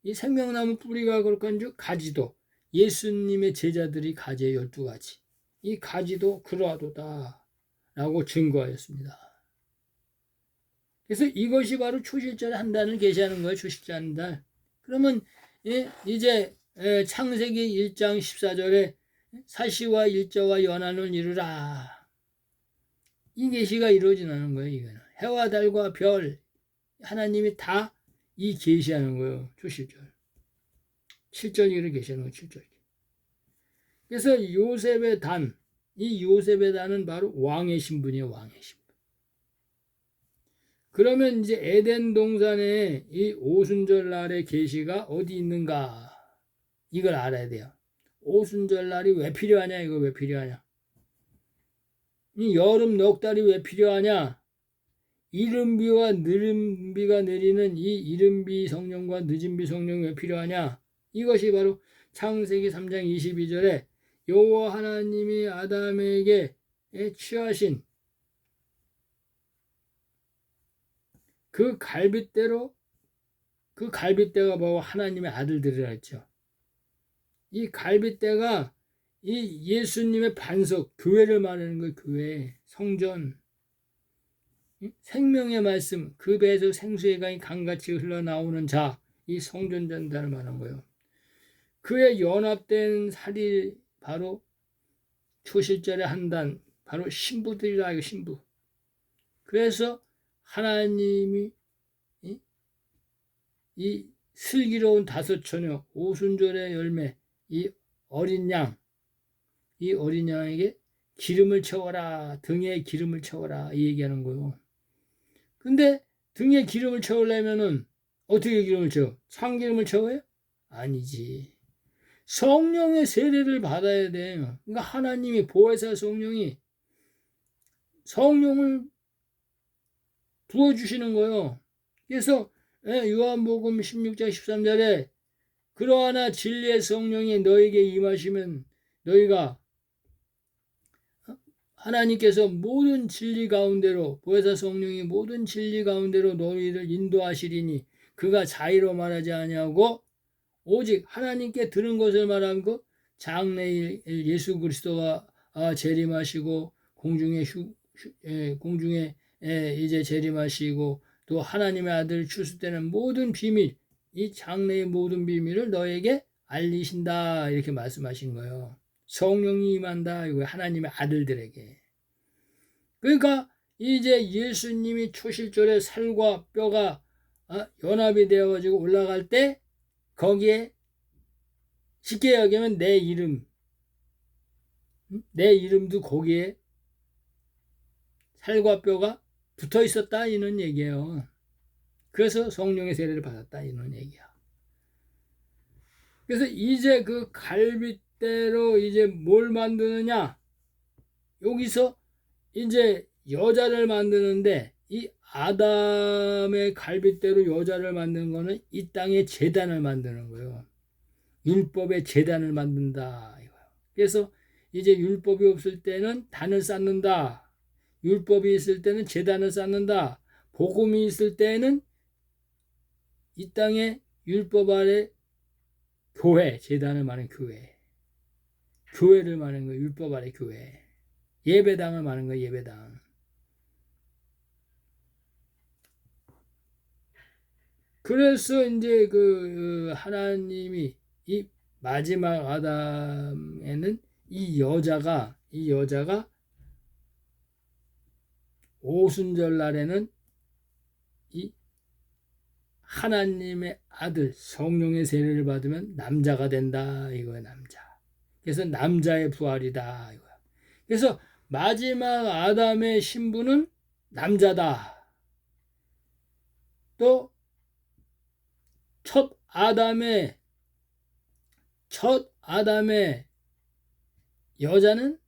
이 생명나무 뿌리가 거룩한즉 가지도 예수님의 제자들이 가지의 12가지 이 가지도 그러하도다 라고 증거하였습니다. 그래서 이것이 바로 초실절에 한단을 계시하는 거예요. 초실절 한단. 그러면 이제 창세기 1장 14절에 사시와 일자와 연한을 이루라. 이 계시가 이루어지는 거예요. 이거는 해와 달과 별 하나님이 다 이 계시하는 거예요. 초실절. 7절기를 계시하는 거예요. 7절기. 그래서 요셉의 단, 이 요셉의 단은 바로 왕의 신분이에요. 왕의 신분. 그러면 이제 에덴 동산에 이 오순절 날의 계시가 어디 있는가? 이걸 알아야 돼요. 오순절 날이 왜 필요하냐? 이거 왜 필요하냐? 이 여름 넉 달이 왜 필요하냐? 이른비와 늦은비가 내리는 이 이른비 성령과 늦은비 성령이 왜 필요하냐? 이것이 바로 창세기 3장 22절에 여호와 하나님이 아담에게 취하신 그 갈빗대가 바로 하나님의 아들들이라 했죠. 이 갈빗대가 이 예수님의 반석, 교회를 말하는 거예요. 교회, 성전, 생명의 말씀, 그 배에서 생수의 강이 강같이 흘러나오는 자, 이 성전 전단을 말하는 거예요. 그에 연합된 살이 바로 초실절에 한단, 바로 신부들이라 이거 신부. 그래서 하나님이 이 슬기로운 다섯 처녀 오순절의 열매 이 어린 양, 이 어린 양에게 기름을 채워라, 등에 기름을 채워라 이 얘기하는 거예요. 근데 등에 기름을 채우려면은 어떻게 기름을 채워? 참기름을 채워요? 아니지. 성령의 세례를 받아야 돼요. 그러니까 하나님이 보혜사 성령이 성령을 부어주시는 거예요. 그래서 요한복음 16장 13절에 그러하나 진리의 성령이 너에게 임하시면 너희가 하나님께서 모든 진리 가운데로 보혜사 성령이 모든 진리 가운데로 너희를 인도하시리니 그가 자의로 말하지 아니하고 오직 하나님께 들은 것을 말한 것 장래일 예수 그리스도가 재림하시고 공중에 이제 재림하시고 또 하나님의 아들 출수되는 모든 비밀 이 장래의 모든 비밀을 너에게 알리신다 이렇게 말씀하신 거예요. 성령이 임한다 이거 하나님의 아들들에게. 그러니까 이제 예수님이 초실절에 살과 뼈가 연합이 되어 가지고 올라갈 때 거기에 쉽게 여기면 내 이름도 거기에 살과 뼈가 붙어 있었다 이런 얘기예요. 그래서 성령의 세례를 받았다 이런 얘기야. 그래서 이제 그 갈빗대로 이제 뭘 만드느냐? 여기서 이제 여자를 만드는데 이 아담의 갈빗대로 여자를 만드는 거는 이 땅에 제단을 만드는 거예요. 율법의 제단을 만든다 이거예요. 그래서 이제 율법이 없을 때는 단을 쌓는다. 율법이 있을 때는 제단을 쌓는다. 복음이 있을 때는 이 땅에 율법 아래 교회, 제단을 말하는 교회. 교회를 말하는 거예요. 율법 아래 교회. 예배당을 말하는 거예요. 예배당. 그래서 이제 그 하나님이 이 마지막 아담에는 이 여자가 오순절 날에는 이 하나님의 아들 성령의 세례를 받으면 남자가 된다 이거야 남자. 그래서 남자의 부활이다 이거야. 그래서 마지막 아담의 신부는 남자다. 또 첫 아담의 여자는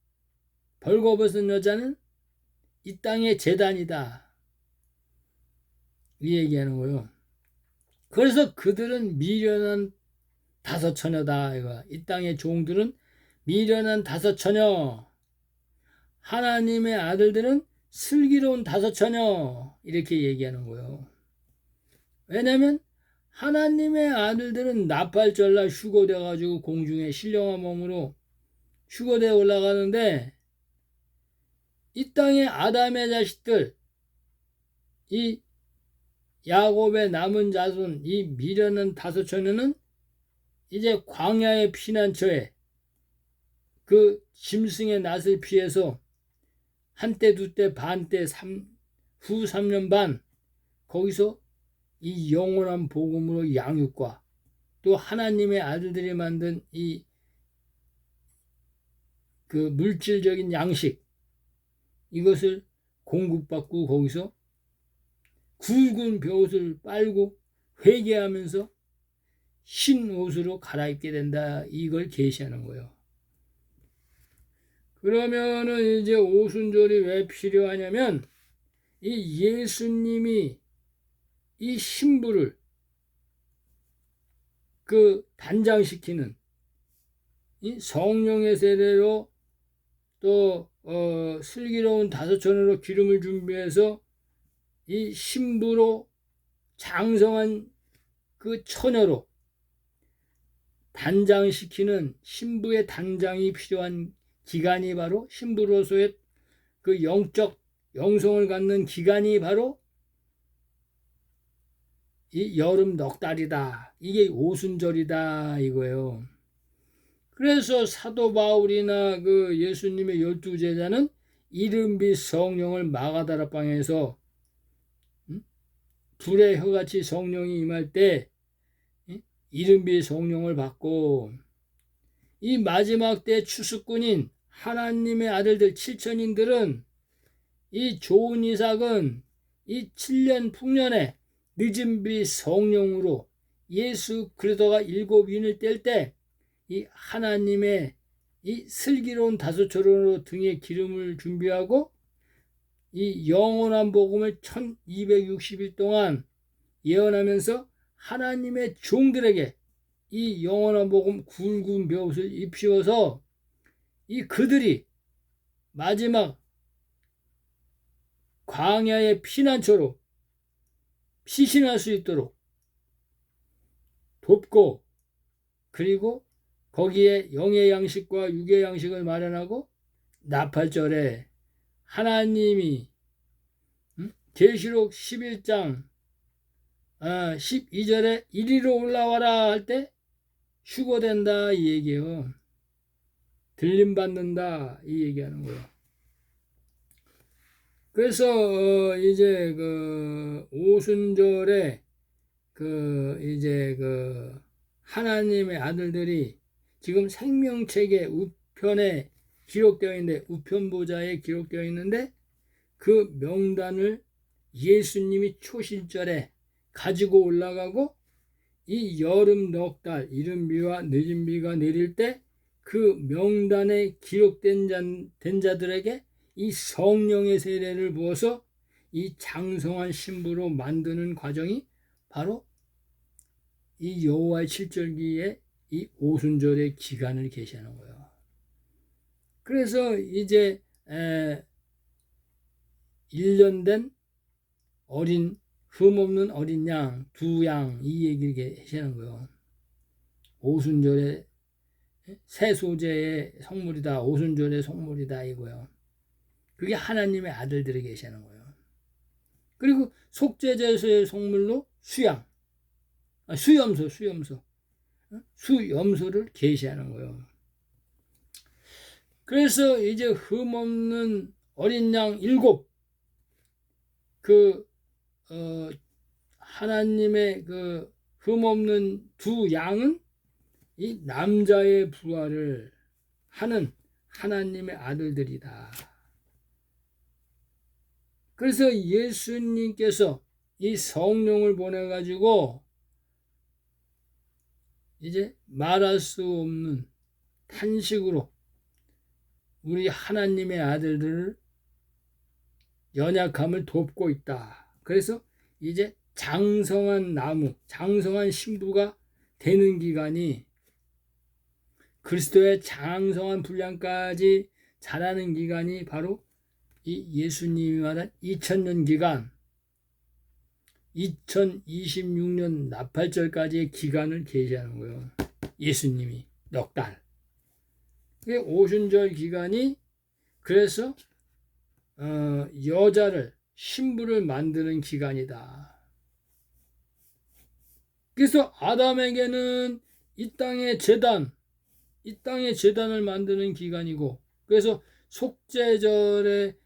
벌거벗은 여자는 이 땅의 제단이다. 이 얘기하는 거예요. 그래서 그들은 미련한 다섯 처녀다. 이거. 이 땅의 종들은 미련한 다섯 처녀. 하나님의 아들들은 슬기로운 다섯 처녀. 이렇게 얘기하는 거예요. 왜냐하면 하나님의 아들들은 나팔절날 휴거돼가지고 공중에 신령한 몸으로 휴거돼 올라가는데 이 땅의 아담의 자식들, 이 야곱의 남은 자손, 이 미련한 다섯 처녀는 이제 광야의 피난처에 그 짐승의 낯을 피해서 한때, 두때, 반때, 후 3년 반 거기서 이 영원한 복음으로 양육과 또 하나님의 아들들이 만든 이 그 물질적인 양식 이것을 공급받고 거기서 굵은 벼옷을 빨고 회개하면서 흰 옷으로 갈아입게 된다. 이걸 계시하는 거예요. 그러면은 이제 오순절이 왜 필요하냐면 이 예수님이 이 신부를 그 단장시키는 이 성령의 세례로 또 슬기로운 다섯 처녀로 기름을 준비해서 이 신부로 장성한 그 처녀로 단장시키는 신부의 단장이 필요한 기간이 바로 신부로서의 그 영적 영성을 갖는 기간이 바로 이 여름 넉 달이다. 이게 오순절이다 이거예요. 그래서 사도 바울이나 그 예수님의 12 제자는 이른빛 성령을 마가다라 방에서 둘의 혀같이 성령이 임할 때 이른비 성령을 받고, 이 마지막 때 추수꾼인 하나님의 아들들 7천인들은, 이 좋은 이삭은 이 7년 풍년에 늦은비 성령으로 예수 그리스도가 7인을 뗄 때 이 하나님의 이 슬기로운 다소초론으로 등에 기름을 준비하고 이 영원한 복음을 1260일 동안 예언하면서 하나님의 종들에게 이 영원한 복음 굵은 벼옷을 입히어서 이 그들이 마지막 광야의 피난처로 피신할 수 있도록 돕고, 그리고 거기에 영의 양식과 육의 양식을 마련하고, 나팔절에 하나님이 계시록 11장 12절에 이리로 올라와라 할 때 휴거된다 이 얘기예요. 들림 받는다 이 얘기하는 거예요. 그래서 이제 그 오순절에 이제 하나님의 아들들이 지금 생명책의 우편에 기록되어 있는데, 우편보좌에 기록되어 있는데, 그 명단을 예수님이 초실절에 가지고 올라가고, 이 여름 넉 달 이른비와 늦은비가 내릴 때 그 명단에 기록된 자들에게 이 성령의 세례를 부어서 이 장성한 신부로 만드는 과정이 바로 이 여호와의 칠절기의 이 오순절의 기간을 계시하는 거예요. 그래서 이제 1년 된 흠없는 어린 양, 두 양, 이 얘기를 계시하는 거예요. 오순절의 새 소재의 성물이다, 오순절의 성물이다 이거예요. 그게 하나님의 아들들이 계시하는 거예요. 그리고 속죄제의 성물로 수염소를 계시하는 거예요. 그래서 이제 흠없는 어린 양 7, 하나님의 흠없는 두 양은 이 남자의 부활을 하는 하나님의 아들들이다. 그래서 예수님께서 이 성령을 보내가지고 이제 말할 수 없는 탄식으로 우리 하나님의 아들들을 연약함을 돕고 있다. 그래서 이제 장성한 나무, 장성한 신부가 되는 기간이, 그리스도의 장성한 분량까지 자라는 기간이 바로 이 예수님이 말한 2000년 기간, 2026년 나팔절까지의 기간을 계시하는 거예요. 예수님이 넉 달. 오순절 기간이 그래서 여자를, 신부를 만드는 기간이다. 그래서 아담에게는 이 땅의 제단을 만드는 기간이고, 그래서 속죄절에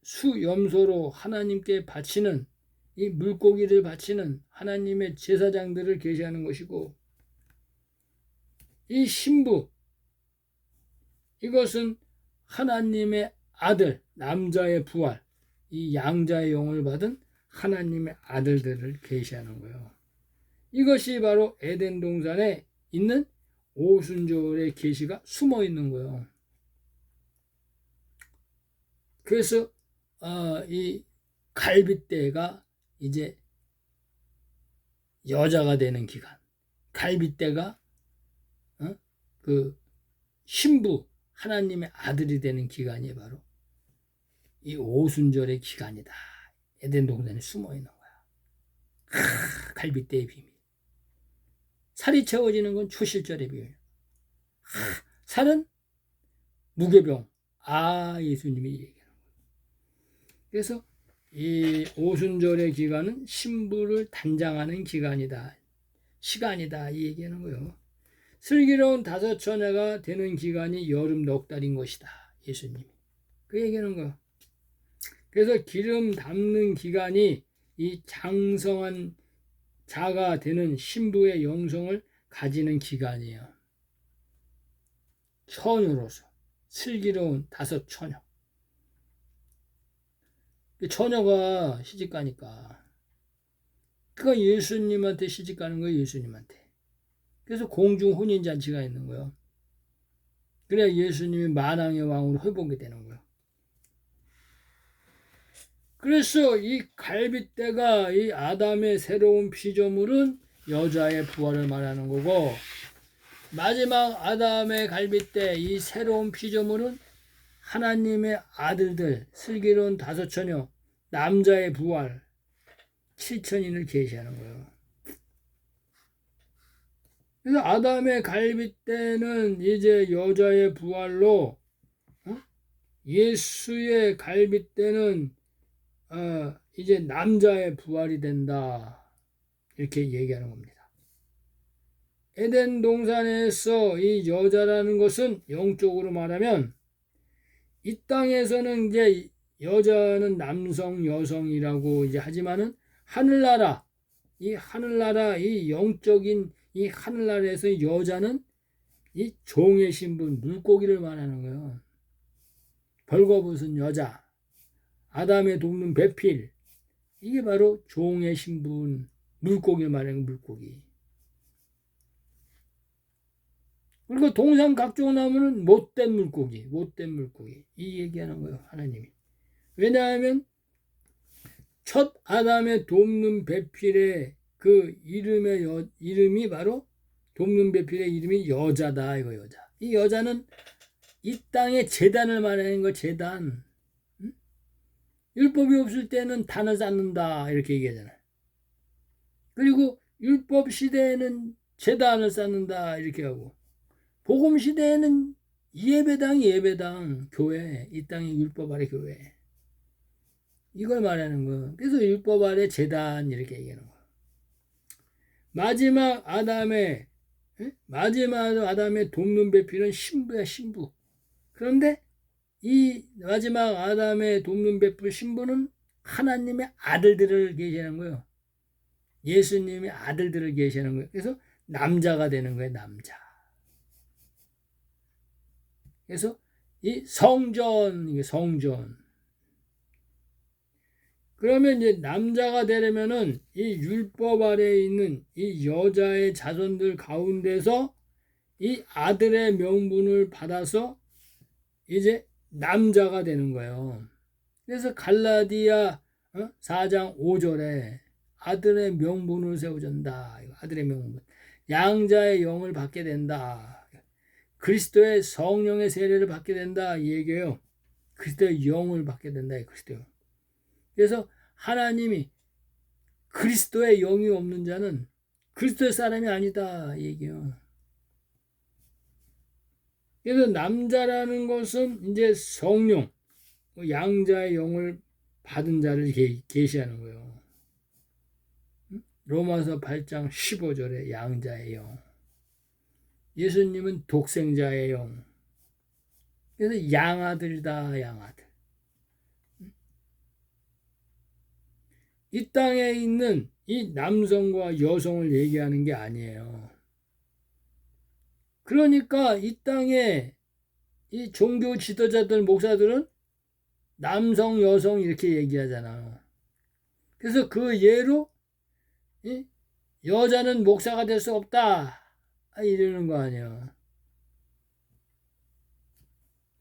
수염소로 하나님께 바치는 이 물고기를 바치는 하나님의 제사장들을 계시하는 것이고, 이 신부, 이것은 하나님의 아들, 남자의 부활, 이 양자의 영을 받은 하나님의 아들들을 계시하는 거예요. 이것이 바로 에덴 동산에 있는 오순절의 계시가 숨어 있는 거예요. 그래서 이 갈빗대가 이제 여자가 되는 기간, 갈빗대가 신부, 하나님의 아들이 되는 기간이 바로 이 오순절의 기간이다. 에덴 동산에 숨어 있는 거야. 갈빗대의 비밀. 살이 채워지는 건 초실절의 비밀. 살은 무교병. 예수님이 얘기하는 거예요. 그래서 이 오순절의 기간은 신부를 단장하는 기간이다. 시간이다. 이 얘기하는 거예요. 슬기로운 다섯 처녀가 되는 기간이 여름 넉 달인 것이다. 예수님이. 그 얘기하는 거예요. 그래서 기름 담는 기간이 이 장성한 자가 되는 신부의 영성을 가지는 기간이에요. 처녀로서 슬기로운 다섯 처녀. 처녀가 시집가니까 그거 예수님한테 시집가는 거예요. 예수님한테. 그래서 공중 혼인잔치가 있는 거예요. 그래야 예수님이 만왕의 왕으로 회복이 되는 거예요. 그래서 이 갈빗대가 이 아담의 새로운 피조물은 여자의 부활을 말하는 거고, 마지막 아담의 갈빗대 이 새로운 피조물은 하나님의 아들들, 슬기로운 다섯 처녀, 남자의 부활, 7천인을 계시하는 거예요. 그래서 아담의 갈빗대는 이제 여자의 부활로, 예수의 갈빗대는 이제 남자의 부활이 된다. 이렇게 얘기하는 겁니다. 에덴 동산에서 이 여자라는 것은 영적으로 말하면 이 땅에서는 이제 여자는 남성, 여성이라고 이제 하지만은 하늘나라, 이 영적인 이 하늘나라에서 여자는 이 종의 신분, 물고기를 말하는 거예요. 벌거벗은 여자, 아담의 돕는 배필, 이게 바로 종의 신분, 물고기를 말하는 물고기. 그리고 동산 각종 나무는 못된 물고기, 이 얘기하는 거예요, 하나님이. 왜냐하면 첫 아담의 돕는 배필의 그 이름이 바로 돕는 배필의 이름이 여자다, 이거 여자. 이 여자는 이 땅의 제단을 말하는 거, 제단. 율법이 없을 때는 단을 쌓는다, 이렇게 얘기하잖아요. 그리고 율법 시대에는 제단을 쌓는다, 이렇게 하고. 복음 시대에는 예배당, 교회, 이 땅의 율법 아래 교회. 이걸 말하는 거예요. 그래서 율법 아래 제단, 이렇게 얘기하는 거예요. 마지막 아담의 돕는 배필은 신부야, 신부. 그런데 이 마지막 아담의 돕는 배필 신부는 하나님의 아들들을 계시하는 거예요. 예수님의 아들들을 계시하는 거예요. 그래서 남자가 되는 거예요, 남자. 그래서 이 성전. 그러면 이제 남자가 되려면은 이 율법 아래에 있는 이 여자의 자손들 가운데서 이 아들의 명분을 받아서 이제 남자가 되는 거예요. 그래서 갈라디아 4장 5절에 아들의 명분을 세워준다. 아들의 명분. 양자의 영을 받게 된다. 그리스도의 성령의 세례를 받게 된다. 이 얘기예요. 그리스도의 영을 받게 된다. 그리스도. 그래서 하나님이 그리스도의 영이 없는 자는 그리스도의 사람이 아니다. 이 얘기예요. 그래서 남자라는 것은 이제 성령, 양자의 영을 받은 자를 계시하는 거예요. 로마서 8장 15절에 양자의 영. 예수님은 독생자의 영. 그래서 양아들이다, 양아들. 이 땅에 있는 이 남성과 여성을 얘기하는 게 아니에요. 그러니까 이 땅에 이 종교 지도자들, 목사들은 남성, 여성 이렇게 얘기하잖아요. 그래서 그 예로 여자는 목사가 될 수 없다 이러는 거 아니에요.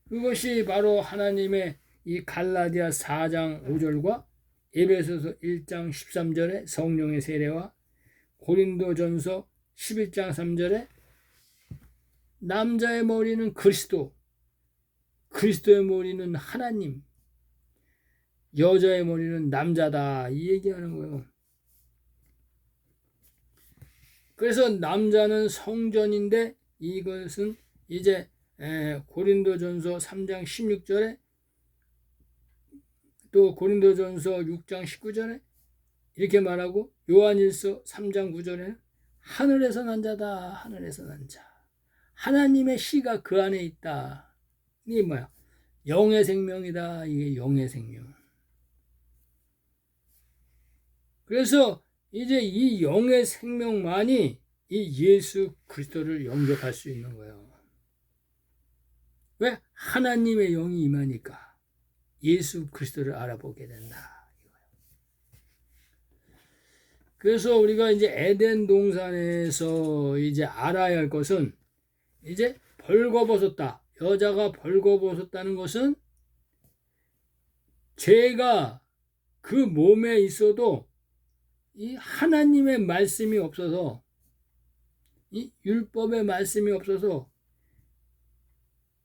그것이 바로 하나님의 이 갈라디아 4장 5절과 에베소서 1장 13절의 성령의 세례와 고린도전서 11장 3절에 남자의 머리는 그리스도, 그리스도의 머리는 하나님, 여자의 머리는 남자다 이 얘기하는 거예요. 그래서 남자는 성전인데 이것은 이제 고린도전서 3장 16절에 또 고린도전서 6장 19절에 이렇게 말하고 요한일서 3장 9절에는 하늘에서 난 자다. 하늘에서 난 자. 하나님의 씨가 그 안에 있다. 이게 뭐야? 영의 생명이다. 이게 영의 생명. 그래서 이제 이 영의 생명만이 이 예수 그리스도를 영접할 수 있는 거예요. 왜? 하나님의 영이 임하니까 예수 그리스도를 알아보게 된다. 그래서 우리가 이제 에덴 동산에서 이제 알아야 할 것은 이제 벌거벗었다. 여자가 벌거벗었다는 것은 죄가 그 몸에 있어도 이 하나님의 말씀이 없어서, 이 율법의 말씀이 없어서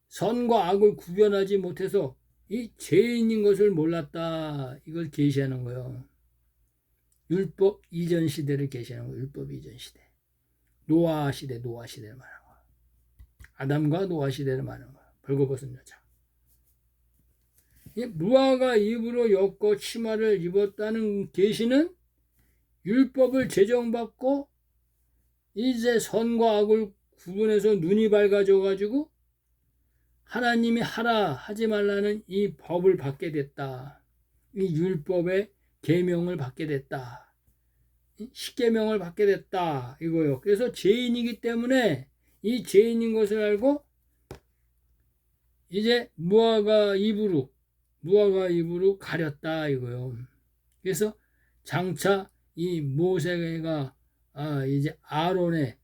선과 악을 구별하지 못해서 이 죄인인 것을 몰랐다. 이걸 계시하는 거예요. 율법 이전 시대를 계시하는 거예요. 율법 이전 시대. 노아 시대를 말하는 거예요. 아담과 노아 시대를 말하는 거예요. 벌거벗은 여자. 무화과 잎으로 엮어 치마를 입었다는 계시는 율법을 제정받고 이제 선과 악을 구분해서 눈이 밝아져 가지고 하나님이 하라 하지 말라는 이 법을 받게 됐다. 이 율법의 계명을 받게 됐다. 십계명을 받게 됐다. 이거요. 그래서 죄인이기 때문에 이 죄인인 것을 알고 이제 무화과 잎으로 가렸다. 이거요. 그래서 장차 이 모세가 이제 아론의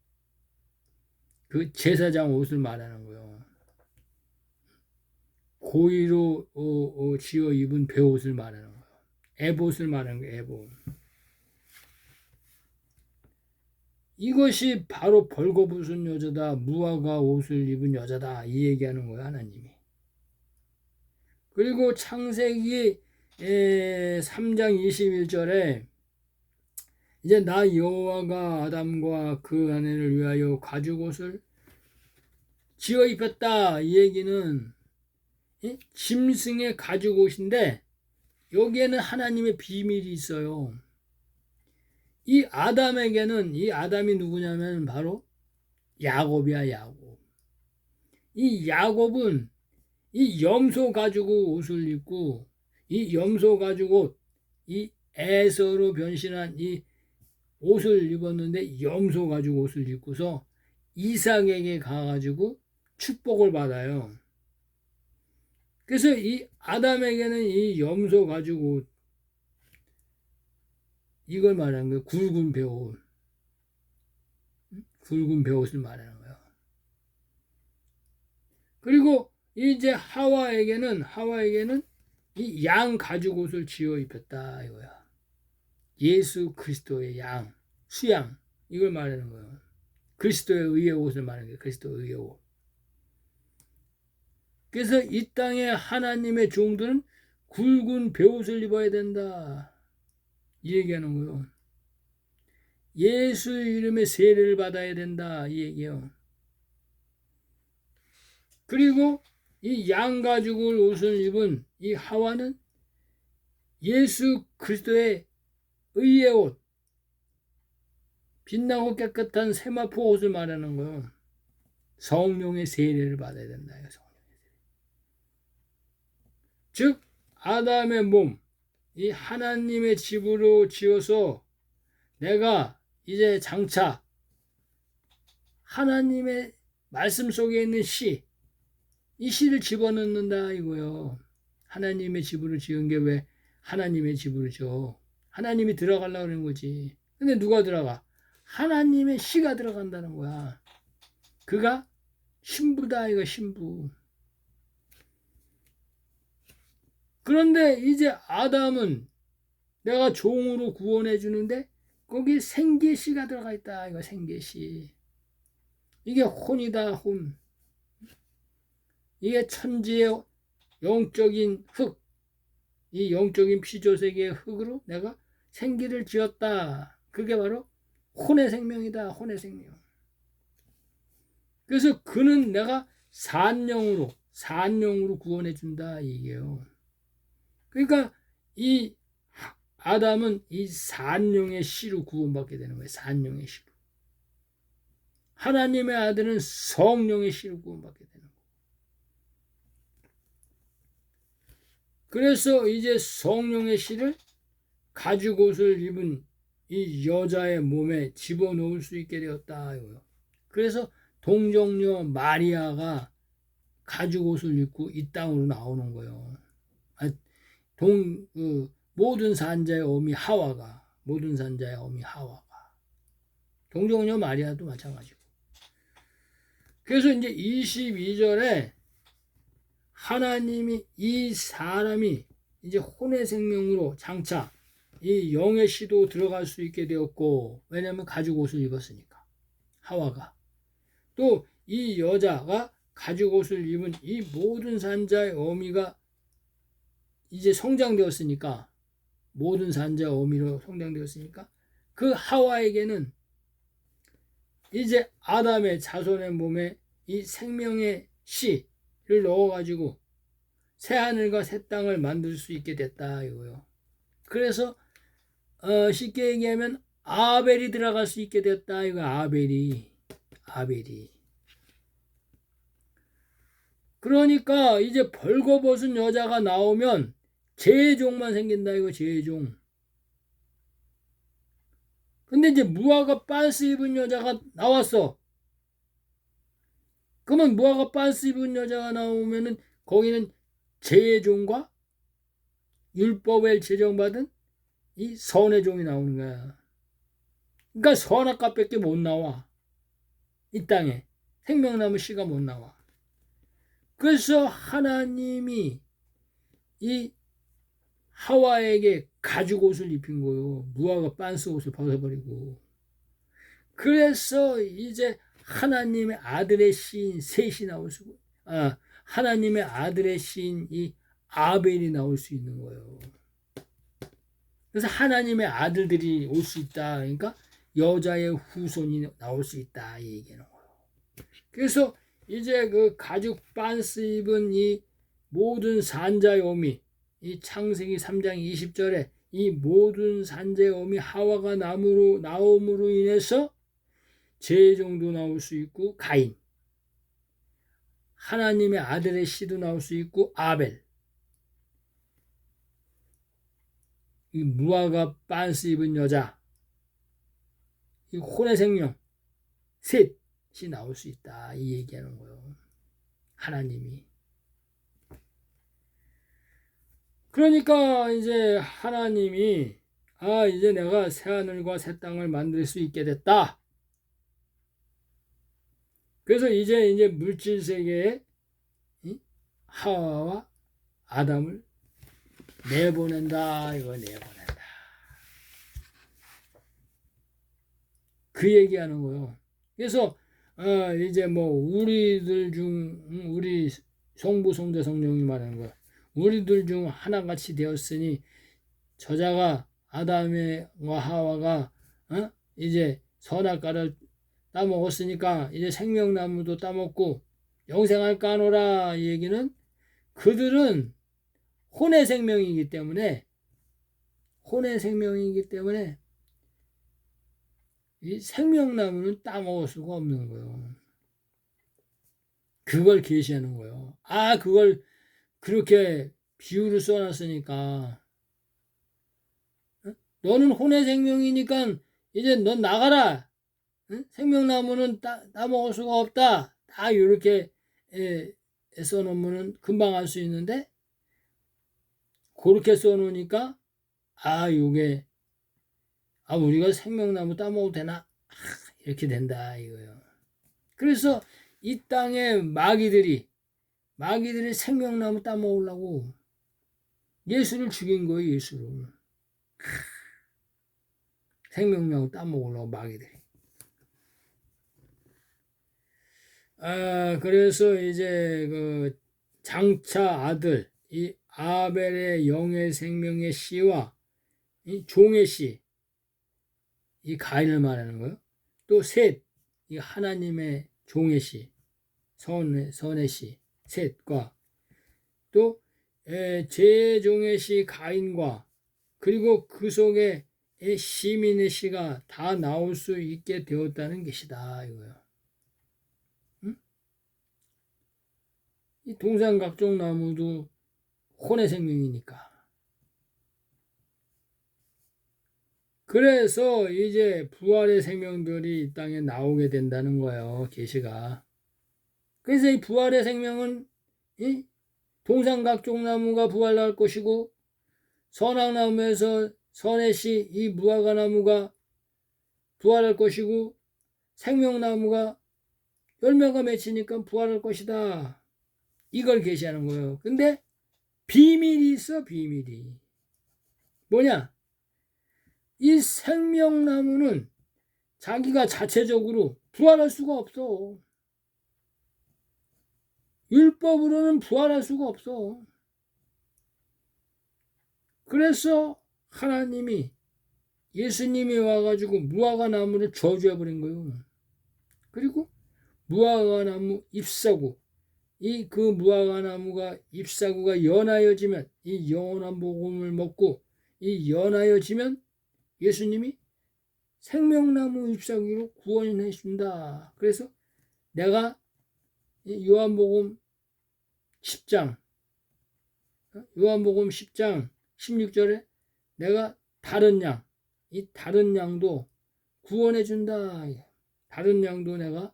그 제사장 옷을 말하는 거예요. 고의로 지어 입은 베옷을 말하는 거예요. 에봇을 말하는 거예요. 에봇. 이것이 바로 벌거벗은 여자다. 무화과 옷을 입은 여자다. 이 얘기하는 거예요. 하나님이. 그리고 창세기 3장 21절에 이제 나 여호와가 아담과 그 아내를 위하여 가죽옷을 지어 입혔다. 이 얘기는 짐승의 가죽옷인데 여기에는 하나님의 비밀이 있어요. 이 아담에게는, 이 아담이 누구냐면 바로 야곱이야. 야곱. 이 야곱은 이 염소 가지고 옷을 입고, 이 염소 가지고 이 에서로 변신한 이 옷을 입었는데 염소 가지고 옷을 입고서 이삭에게 가가지고 축복을 받아요. 그래서 이 아담에게는 이 염소 가지고 이걸 말하는 거예요. 굵은 베옷. 굵은 베옷을 말하는 거예요. 그리고 이제 하와에게는 이 양 가죽옷을 지어 입혔다 이거야. 예수 그리스도의 양, 수양 이걸 말하는 거예요. 그리스도의 의의 옷을 말하는 거예요. 그리스도의 의의 옷. 그래서 이 땅에 하나님의 종들은 굵은 베옷을 입어야 된다. 이 얘기하는 거예요. 예수 이름의 세례를 받아야 된다. 이 얘기예요. 그리고 이 양가죽을 옷을 입은 이 하와는 예수 그리스도의 의의 옷, 빛나고 깨끗한 세마포 옷을 말하는 거예요. 성령의 세례를 받아야 된다. 즉 아담의 몸, 이 하나님의 집으로 지어서 내가 이제 장차 하나님의 말씀 속에 있는 시, 이 시를 집어넣는다 이거요. 하나님의 집으로 지은 게 왜 하나님의 집으로 지어? 하나님이 들어가려고 그러는 거지. 근데 누가 들어가? 하나님의 시가 들어간다는 거야. 그가 신부다 이거 신부. 그런데 이제 아담은 내가 종으로 구원해 주는데 거기 생계시가 들어가 있다. 이거 생계시. 이게 혼이다 혼. 이게 천지의 영적인 흙. 이 영적인 피조세계의 흙으로 내가 생기를 지었다. 그게 바로 혼의 생명이다. 혼의 생명. 그래서 그는 내가 산영으로 구원해 준다. 이게요. 그러니까 이 아담은 이 산영의 씨로 구원받게 되는 거예요. 산영의 씨로. 하나님의 아들은 성령의 씨로 구원받게 되는 거예요. 그래서 이제 성령의 씨를 가죽옷을 입은 이 여자의 몸에 집어넣을 수 있게 되었다 이거요. 그래서 동정녀 마리아가 가죽 옷을 입고 이 땅으로 나오는 거예요. 모든 산자의 어미 하와가, 모든 산자의 어미 하와가, 동정녀 마리아도 마찬가지고. 그래서 이제 22절에 하나님이 이 사람이 이제 혼의 생명으로 장차 이 영의 시도 들어갈 수 있게 되었고, 왜냐하면 가죽 옷을 입었으니까 하와가. 또 이 여자가 가죽 옷을 입은 이 모든 산자의 어미가 이제 성장되었으니까, 모든 산자의 어미로 성장되었으니까 그 하와에게는 이제 아담의 자손의 몸에 이 생명의 씨를 넣어가지고 새 하늘과 새 땅을 만들 수 있게 됐다 이거요. 그래서 쉽게 얘기하면 아벨이 들어갈 수 있게 됐다 이거. 아벨이. 그러니까 이제 벌거벗은 여자가 나오면 제종만 생긴다 이거. 제종. 근데 이제 무화과 빤스 입은 여자가 나왔어. 그러면 무화과 빤스 입은 여자가 나오면은 거기는 제종과 율법에 제정받은 이 선의 종이 나오는 거야. 그러니까 선악과밖에 못 나와. 이 땅에 생명나무 씨가 못 나와. 그래서 하나님이 이 하와에게 가죽 옷을 입힌 거요. 무화과 빤스 옷을 벗어버리고. 그래서 이제 하나님의 아들의 씨인 셋이 나올 수, 하나님의 아들의 씨인 이 아벨이 나올 수 있는 거예요. 그래서 하나님의 아들들이 올 수 있다. 그러니까 여자의 후손이 나올 수 있다. 이 얘기는 거예요. 그래서 이제 그 가죽 빤스 입은 이 모든 산자의 어미, 이 창세기 3장 20절에 이 모든 산자의 어미 하와가 나옴으로 인해서 제종도 나올 수 있고, 가인, 하나님의 아들의 씨도 나올 수 있고, 아벨, 이 무화과 빤스 입은 여자, 이 혼의 생명 셋이 나올 수 있다 이 얘기하는 거예요. 하나님이. 그러니까 이제 하나님이 이제 내가 새 하늘과 새 땅을 만들 수 있게 됐다. 그래서 이제 물질 세계에 하와와 아담을 내보낸다 이거. 내보낸다. 그 얘기하는 거예요. 그래서 이제 뭐 우리들 중 우리 성부 성자 성령이 말하는 거야. 우리들 중 하나같이 되었으니 저자가 아담과 하와가 이제 선악과를 따먹었으니까 이제 생명나무도 따먹고 영생할 까노라. 이 얘기는 그들은 혼의 생명이기 때문에 이 생명나무는 따먹을 수가 없는 거예요. 그걸 계시하는 거예요. 그걸 그렇게 비유를 써놨으니까 너는 혼의 생명이니까 이제 넌 나가라. 생명나무는 따먹을 수가 없다. 다 이렇게 써놓으면 금방 알 수 있는데 그렇게 써놓으니까 요게 우리가 생명나무 따먹어도 되나? 이렇게 된다 이거예요. 그래서 이 땅에 마귀들이 생명나무 따먹으려고 예수를 죽인 거예요. 예수를. 생명나무 따먹으려고 마귀들이. 그래서 이제 그 장차 아들 이 아벨의 영의 생명의 씨와 이 종의 씨, 이 가인을 말하는 거예요. 또 셋, 이 하나님의 종의 씨, 선의 씨, 셋과 또 제종의 씨 가인과 그리고 그 속에 시민의 씨가 다 나올 수 있게 되었다는 것이다 이거예요. 이 동산각종 나무도 혼의 생명이니까. 그래서 이제 부활의 생명들이 이 땅에 나오게 된다는 거예요. 계시가. 그래서 이 부활의 생명은 이 동산각종나무가 부활할 것이고 선악나무에서 선의 씨 이 무화과나무가 부활할 것이고 생명나무가 열매가 맺히니까 부활할 것이다. 이걸 계시하는 거예요. 근데 비밀이 있어. 비밀이 뭐냐? 이 생명나무는 자기가 자체적으로 부활할 수가 없어. 율법으로는 부활할 수가 없어. 그래서 하나님이 예수님이 와가지고 무화과나무를 저주해버린 거예요. 그리고 무화과나무 잎사구 이 그 무화과나무가 잎사구가 연하여지면 이 영원한 복음을 먹고 이 연하여지면 예수님이 생명나무 잎사귀로 구원해 준다. 그래서 내가 요한복음 10장 16절에 내가 다른 양, 이 다른 양도 구원해 준다. 다른 양도 내가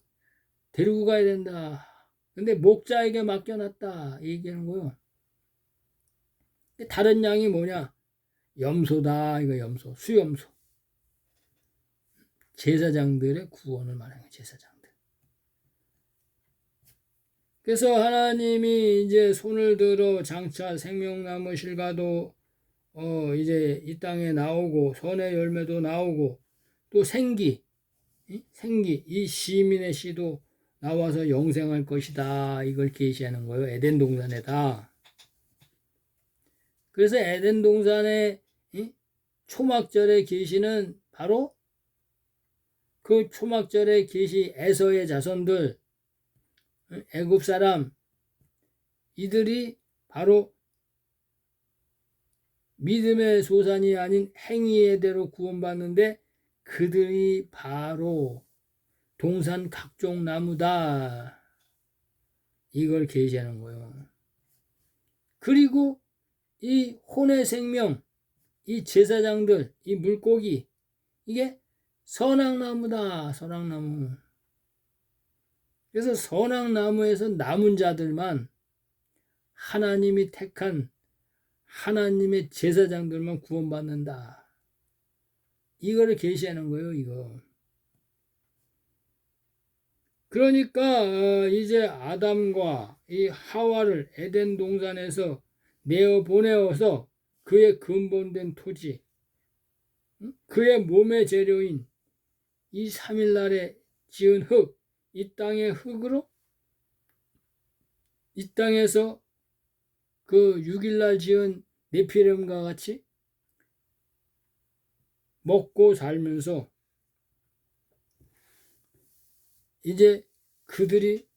데리고 가야 된다. 근데 목자에게 맡겨놨다. 얘기하는 거예요. 다른 양이 뭐냐? 염소다. 이거 염소, 수염소. 제사장들의 구원을 말하는 거예요. 제사장들. 그래서 하나님이 이제 손을 들어 장차 생명나무 실과도 이제 이 땅에 나오고 선의 열매도 나오고 또 생기 이 시민의 씨도 나와서 영생할 것이다. 이걸 계시하는 거예요. 에덴 동산에다. 그래서 에덴 동산의 초막절의 계시는 바로 그 초막절의 계시 에서의 자손들 애굽 사람 이들이 바로 믿음의 소산이 아닌 행위의 대로 구원받는데 그들이 바로 동산 각종 나무다. 이걸 계시하는 거예요. 그리고 이 혼의 생명, 이 제사장들, 이 물고기 이게 선악나무다. 선악나무. 그래서 선악나무에서 남은 자들만 하나님이 택한 하나님의 제사장들만 구원받는다. 이거를 계시하는 거예요. 이거. 그러니까 이제 아담과 이 하와를 에덴 동산에서 내어 보내어서 그의 근본된 토지, 그의 몸의 재료인 이 3일날에 지은 흙, 이 땅의 흙으로 이 땅에서 그 6일날 지은 네피렘과 같이 먹고 살면서 이제 그들이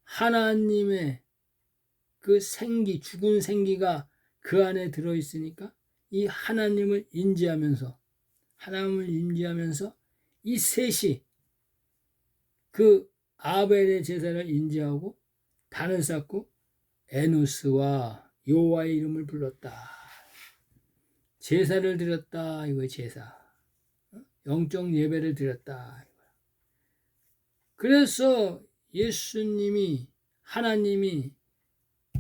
하나님의 그 생기, 죽은 생기가 그 안에 들어있으니까 이 하나님을 인지하면서 이 셋이 그 아벨의 제사를 인지하고 단을 쌓고 에노스와 여호와의 이름을 불렀다. 제사를 드렸다. 이거 제사. 영적 예배를 드렸다. 그래서 예수님이 하나님이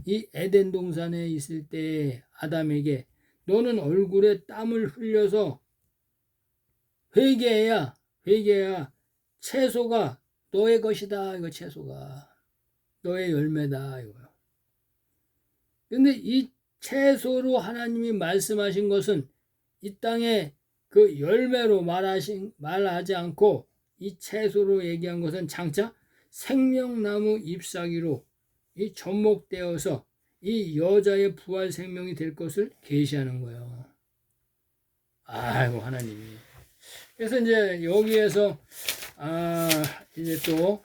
이 에덴 동산에 있을 때 아담에게 너는 얼굴에 땀을 흘려서 회개해야 채소가 너의 것이다. 이거 채소가 너의 열매다. 이거요. 근데 이 채소로 하나님이 말씀하신 것은 이 땅에 그 열매로 말하지 않고 이 채소로 얘기한 것은 장차 생명나무 잎사귀로 이 접목되어서 이 여자의 부활 생명이 될 것을 계시하는 거예요. 아이고 하나님이. 그래서 이제 여기에서 이제 또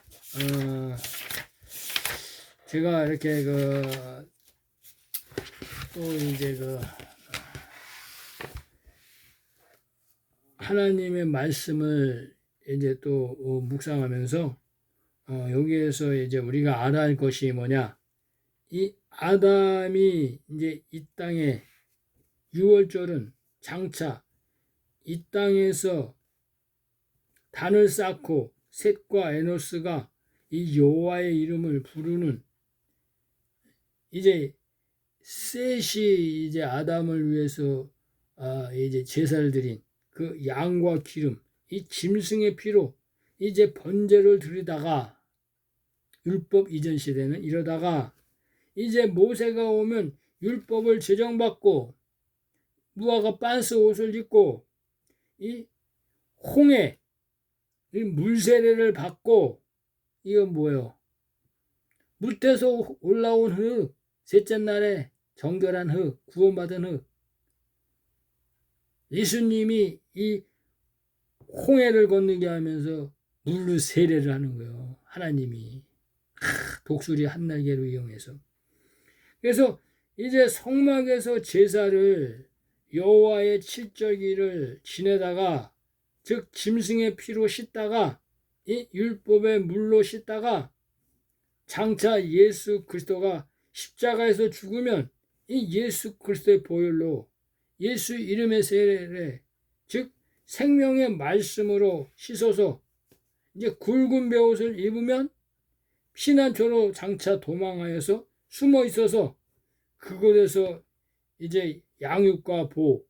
제가 이렇게 또 이제 하나님의 말씀을 이제 또 묵상하면서 여기에서 이제 우리가 알아야 할 것이 뭐냐? 이 아담이 이제 이 땅에 6월절은 장차 이 땅에서 단을 쌓고 셋과 에노스가 이 여호와의 이름을 부르는 이제 셋이 이제 아담을 위해서 이제 제사를 드린 그 양과 기름, 이 짐승의 피로 이제 번제를 드리다가 율법 이전 시대는 이러다가 이제 모세가 오면 율법을 제정받고 무화과 빤스 옷을 입고 이 홍해 이 물세례를 받고 이건 뭐예요? 물때서 올라온 흙, 셋째 날에 정결한 흙, 구원받은 흙. 예수님이 이 홍해를 건너게 하면서 물로 세례를 하는 거예요. 하나님이 독수리 한 날개로 이용해서. 그래서 이제 성막에서 제사를 여호와의 칠절기를 지내다가 즉 짐승의 피로 씻다가 이 율법의 물로 씻다가 장차 예수 그리스도가 십자가에서 죽으면 이 예수 그리스도의 보혈로 예수 이름의 세례를 즉 생명의 말씀으로 씻어서 이제 굵은 베옷을 입으면 피난처로 장차 도망하여서 숨어 있어서 그곳에서 이제 양육과 보,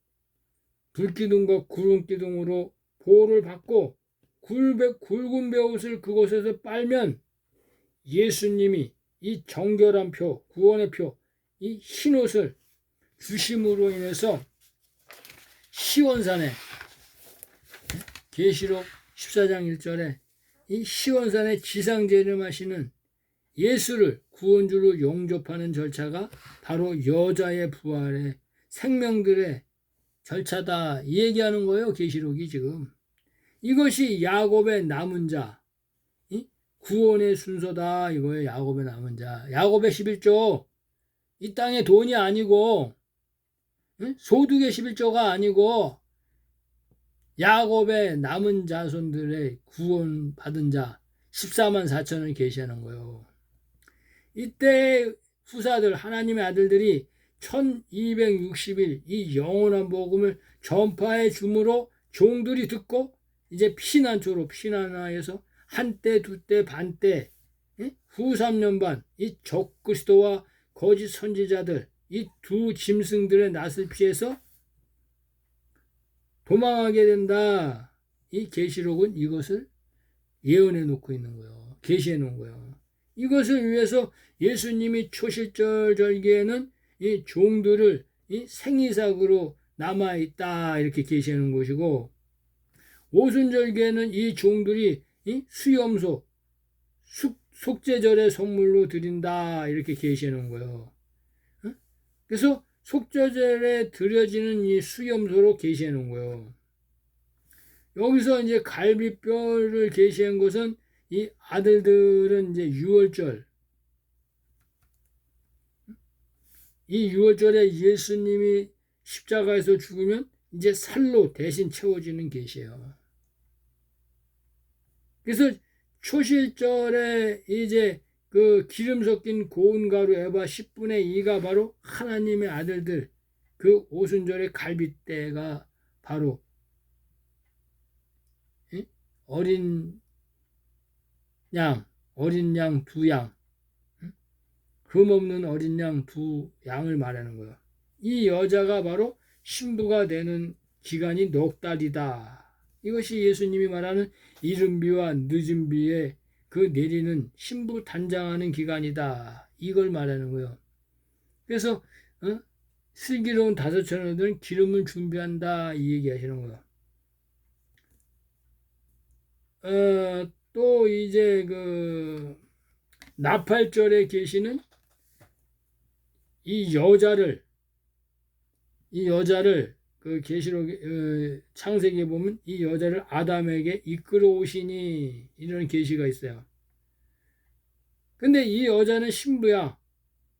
불기둥과 구름기둥으로 보호를 받고 굵은 베옷을 그곳에서 빨면 예수님이 이 정결한 표, 구원의 표, 이 흰옷을 주심으로 인해서 시온산에 계시록 14장 1절에 이 시온산에 지상재림하시는 예수를 구원주로 영접하는 절차가 바로 여자의 부활의 생명들의 절차다 이 얘기하는 거예요. 계시록이 지금 이것이 야곱의 남은 자 구원의 순서다 이거예요. 야곱의 남은 자 야곱의 11조 이 땅의 돈이 아니고 소득의 11조가 아니고 야곱의 남은 자손들의 구원 받은 자 14만 4천을 계시하는 거예요. 이때 후사들 하나님의 아들들이 1260일 이 영원한 복음을 전파해 주므로 종들이 듣고 이제 피난처로 피난하여서 한때 두때 반때 후 3년 반 이 적그리스도와 거짓 선지자들 이 두 짐승들의 낯을 피해서 도망하게 된다. 이 계시록은 이것을 예언해 놓고 있는 거예요. 계시해 놓은 거예요. 이것을 위해서 예수님이 초실절 절기에는 이 종들을 이 생이삭으로 남아 있다 이렇게 계시해 놓은 것이고 오순절기에는 이 종들이 이 수염소 속죄절의 선물로 드린다 이렇게 계시해 놓은 거예요. 그래서 속죄절에 드려지는 이 수염소로 계시해 놓은 거예요. 여기서 이제 갈비뼈를 계시한 것은 이 아들들은 이제 6월절 이 6월절에 예수님이 십자가에서 죽으면 이제 살로 대신 채워지는 계시예요. 그래서 초실절에 이제 그 기름 섞인 고운 가루 에바 10분의 2가 바로 하나님의 아들들 그 오순절의 갈빗대가 바로 어린 양 두 양 흠없는 어린 양 두 양을 말하는 거예요. 이 여자가 바로 신부가 되는 기간이 넉 달이다. 이것이 예수님이 말하는 이른비와 늦은비에 그 내리는 신부 단장하는 기간이다. 이걸 말하는 거예요. 그래서 슬기로운 다섯 처녀들은 기름을 준비한다. 이 얘기 하시는 거예요. 또 이제 그 나팔절에 계시는 이 여자를 그 계시록 창세기에 보면 이 여자를 아담에게 이끌어 오시니 이런 계시가 있어요. 근데 이 여자는 신부야.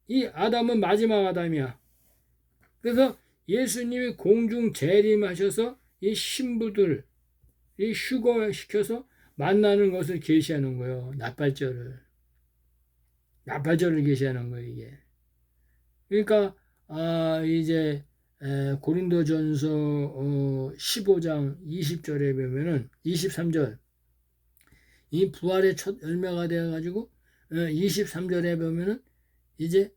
이 아담은 마지막 아담이야. 그래서 예수님이 공중 재림하셔서 이 신부들 이 휴거시켜서 만나는 것을 계시하는 거예요. 나팔절을 계시하는 거예요. 이게. 그러니까 이제 고린도전서 15장 20절에 보면은 23절 이 부활의 첫 열매가 되어 가지고 23절에 보면은 이제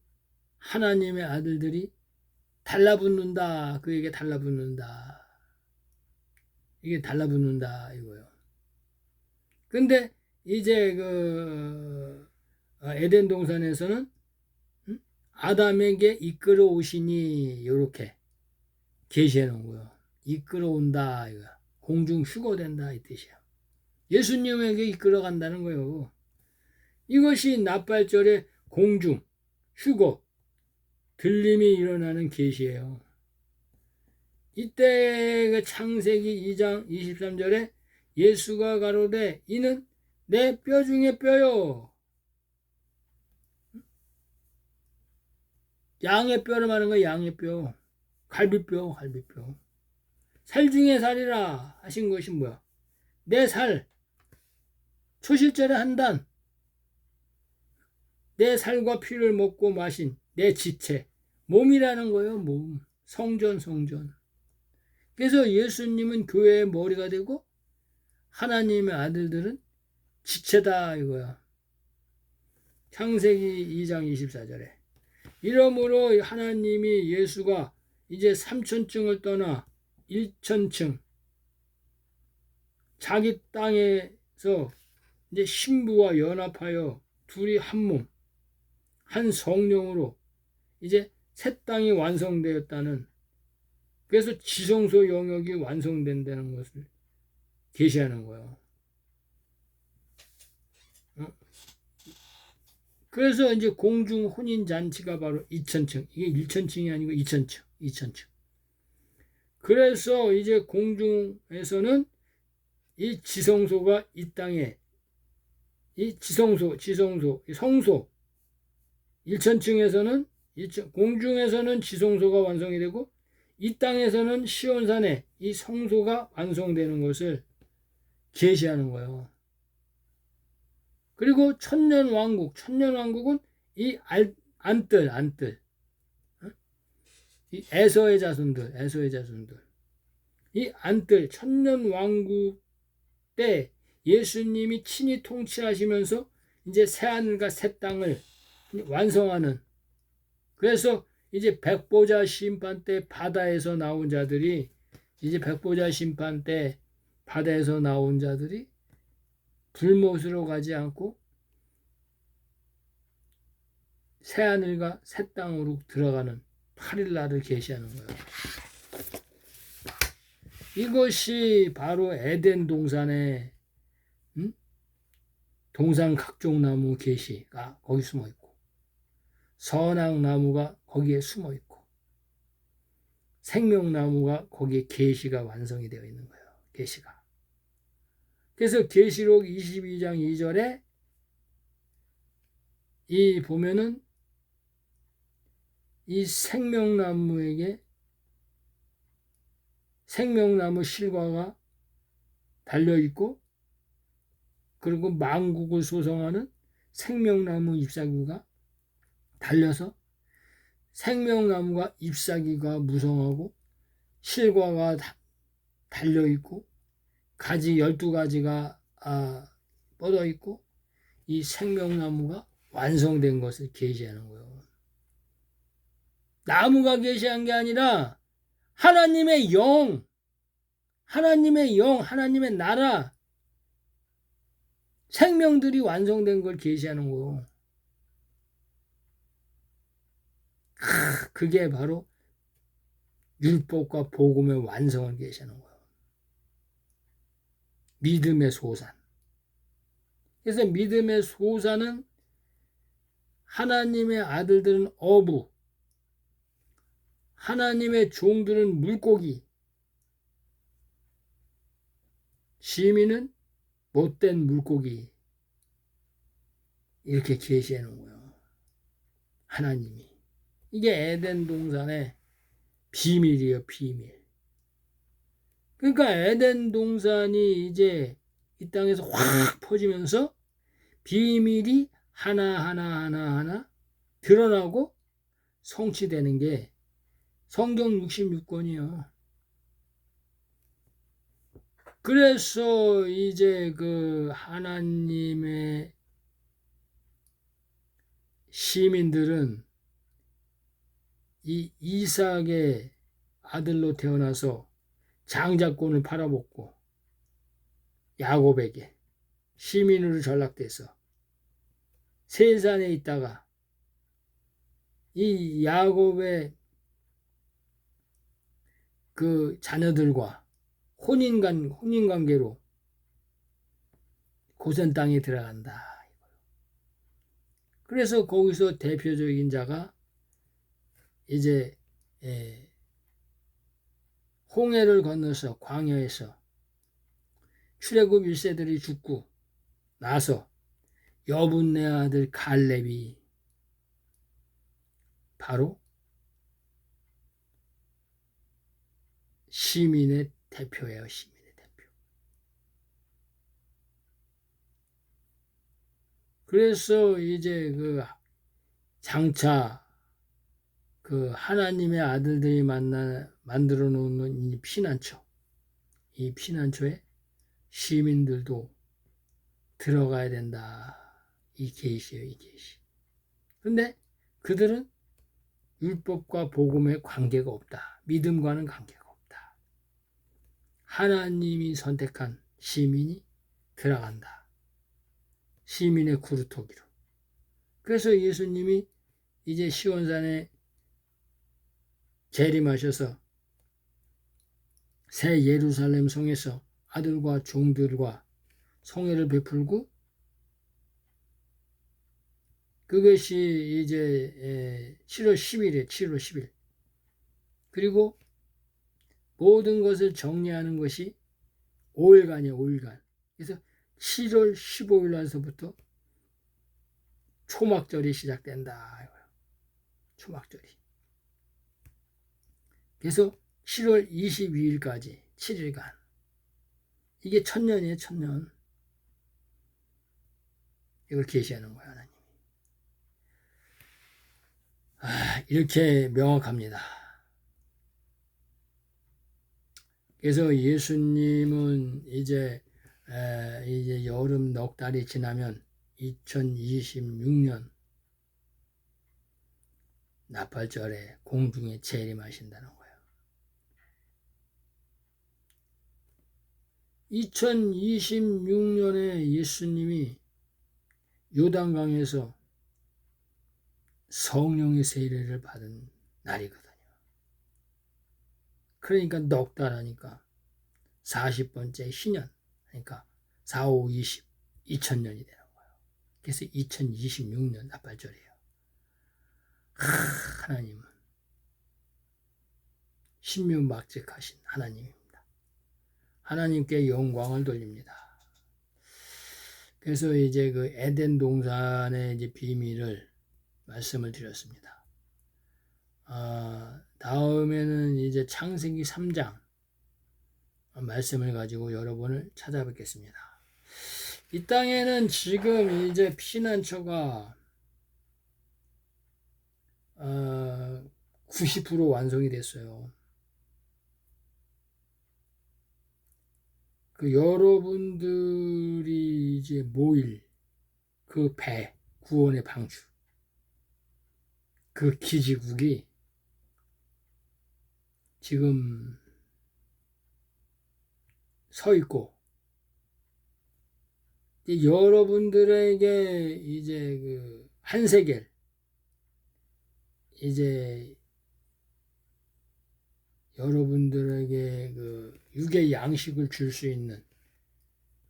하나님의 아들들이 달라붙는다. 그에게 달라붙는다. 이게 달라붙는다 이거요. 근데 이제 에덴 동산에서는 아담에게 이끌어 오시니 이렇게 계시해 놓은 거예요. 이끌어 온다 이거. 공중 휴거된다 이 뜻이야. 예수님에게 이끌어 간다는 거예요. 이것이 납발절의 공중 휴거 들림이 일어나는 계시예요. 이때 그 창세기 2장 23절에 예수가 가로되 이는 내 뼈 중에 뼈요. 양의 뼈를 말하는 거야. 양의 뼈. 갈비뼈. 살 중에 살이라 하신 것이 뭐야? 내 살. 초실절에 한단. 내 살과 피를 먹고 마신 내 지체. 몸이라는 거예요. 몸. 성전. 그래서 예수님은 교회의 머리가 되고 하나님의 아들들은 지체다 이거야. 창세기 2장 24절에 이러므로 하나님이 예수가 이제 3천층을 떠나 1천층 자기 땅에서 이제 신부와 연합하여 둘이 한 몸, 한 성령으로 이제 새 땅이 완성되었다는 그래서 지성소 영역이 완성된다는 것을 계시하는 거예요. 그래서 이제 공중 혼인 잔치가 바로 2천층. 이게 1천층이 아니고 2천층. 그래서 이제 공중에서는 이 지성소가 이 땅에 이 지성소, 성소 1천층에서는 공중에서는 지성소가 완성이 되고 이 땅에서는 시온산에 이 성소가 완성되는 것을 계시하는 거예요. 그리고 천년왕국은 이 안뜰, 이 에서의 자손들, 이 안뜰 천년왕국 때 예수님이 친히 통치하시면서 이제 새하늘과 새 땅을 완성하는 그래서 이제 백보자 심판 때 바다에서 나온 자들이 불못으로 가지 않고 새하늘과 새 땅으로 들어가는 8일날을 계시하는 거예요. 이것이 바로 에덴 동산의 동산 각종 나무 계시가 거기 숨어 있고 선악나무가 거기에 숨어 있고 생명나무가 거기에 계시가 완성이 되어 있는 거예요. 계시가. 그래서 계시록 22장 2절에 이 보면은 이 생명나무에게 생명나무 실과가 달려있고 그리고 만국을 소성하는 생명나무 잎사귀가 달려서 생명나무가 잎사귀가 무성하고 실과가 달려있고 가지 12가지가 뻗어있고 이 생명나무가 완성된 것을 계시하는 거예요. 나무가 계시한 게 아니라 하나님의 영, 하나님의 나라 생명들이 완성된 걸 계시하는 거예요. 그게 바로 율법과 복음의 완성을 계시하는 거예요. 믿음의 소산. 그래서 믿음의 소산은 하나님의 아들들은 어부, 하나님의 종들은 물고기, 시민은 못된 물고기 이렇게 계시해 놓은 거예요. 하나님이. 이게 에덴 동산의 비밀이에요. 비밀. 그러니까 에덴 동산이 이제 이 땅에서 확 퍼지면서 비밀이 하나하나 드러나고 성취되는 게 성경 66권이요. 그래서 이제 그 하나님의 시민들은 이 이삭의 아들로 태어나서 장자권을 팔아먹고 야곱에게 시민으로 전락돼서 세산에 있다가 이 야곱의 그 자녀들과 혼인관계로 고센 땅에 들어간다. 그래서 거기서 대표적인 자가 이제 홍해를 건너서 광야에서 출애굽 1세들이 죽고 나서 여분네 아들 갈렙이 바로 시민의 대표예요. 시민의 대표. 그래서 이제 그 장차 그 하나님의 아들들이 만들어 놓는 이 피난처, 이 피난처에 시민들도 들어가야 된다. 이 계시예요, 이 계시. 근데 그들은 율법과 복음에 관계가 없다. 믿음과는 관계가 없다. 하나님이 선택한 시민이 들어간다. 시민의 구루토기로. 그래서 예수님이 이제 시온산에 재림하셔서 새 예루살렘 성에서 아들과 종들과 성회를 베풀고 그것이 이제 7월 10일에 7월 10일 그리고 모든 것을 정리하는 것이 5일간이에요. 5일간. 그래서 7월 15일 날서부터 초막절이 시작된다. 초막절이. 그래서 7월 22일까지 7일간. 이게 1000년이에요. 1000년. 이걸 계시하는 거야, 하나님이. 이렇게 명확합니다. 그래서 예수님은 이제 여름 넉 달이 지나면 2026년 나팔절에 공중에 재림하신다는 거예요. 2026년에 예수님이 요단강에서 성령의 세례를 받은 날이거든요. 그러니까 넉 달 하니까 40번째 희년, 그러니까 4, 5, 20, 2000년이 되는 거예요. 그래서 2026년 나팔절이에요. 하나님은 신묘막직하신 하나님입니다. 하나님께 영광을 돌립니다. 그래서 이제 그 에덴 동산의 이제 비밀을 말씀을 드렸습니다. 다음에는 이제 창세기 3장 말씀을 가지고 여러분을 찾아뵙겠습니다. 이 땅에는 지금 이제 피난처가 90% 완성이 됐어요. 그 여러분들이 이제 모일 그 배, 구원의 방주, 그 기지국이 지금 서 있고, 여러분들에게 이제 그 한세겔, 이제 여러분들에게 그 육의 양식을 줄 수 있는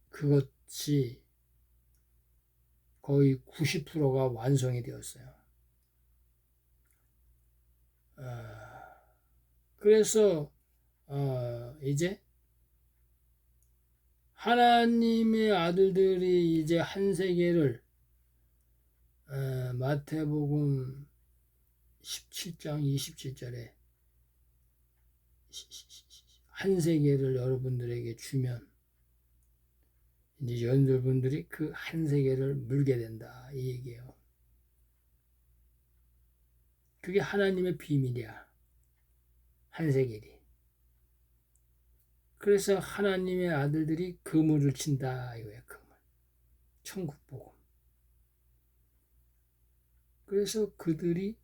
그것이 거의 90%가 완성이 되었어요. 그래서 이제 하나님의 아들들이 이제 한 세계를 마태복음 17장 27절에 한 세계를 여러분들에게 주면 이제 여러분들이 그 한 세계를 물게 된다 이 얘기예요. 그게 하나님의 비밀이야. 한 세겔이. 그래서 하나님의 아들들이 그물을 친다 이거야. 그물. 천국 복음. 그래서 그들이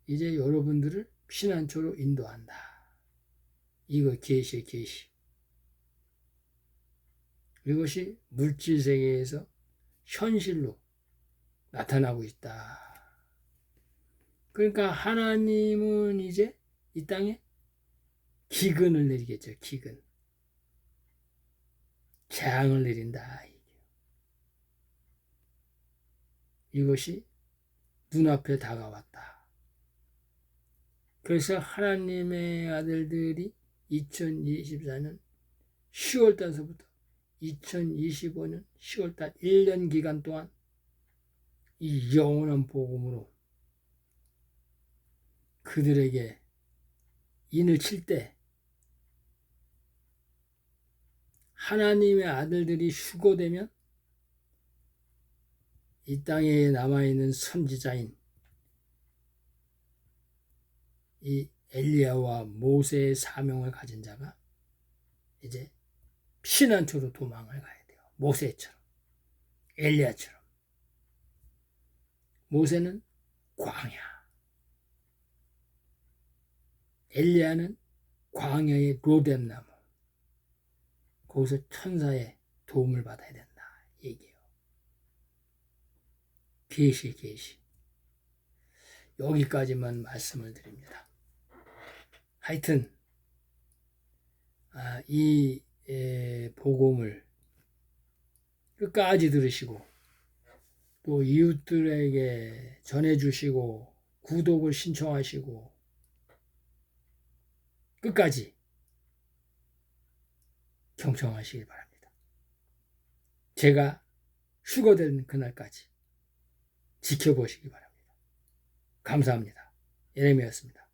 이제 여러분들을 피난처로 인도한다. 이거 계시의 계시. 이것이 물질 세계에서 현실로 나타나고 있다. 그러니까 하나님은 이제 이 땅에 기근을 내리겠죠. 기근. 재앙을 내린다. 이것이 눈앞에 다가왔다. 그래서 하나님의 아들들이 2024년 10월 달서부터 2025년 10월 달 1년 기간 동안 이 영원한 복음으로 그들에게 인을 칠 때 하나님의 아들들이 휴거되면 이 땅에 남아있는 선지자인 이 엘리야와 모세의 사명을 가진 자가 이제 피난처로 도망을 가야 돼요. 모세처럼, 엘리야처럼. 모세는 광야, 엘리야는 광야의 로뎀나무. 거기서 천사의 도움을 받아야 된다. 얘기해요. 계시. 여기까지만 말씀을 드립니다. 하여튼 이 복음을 끝까지 들으시고 또 이웃들에게 전해주시고 구독을 신청하시고 끝까지 경청하시길 바랍니다. 제가 휴거된 그날까지 지켜보시기 바랍니다. 감사합니다. 예레미야였습니다.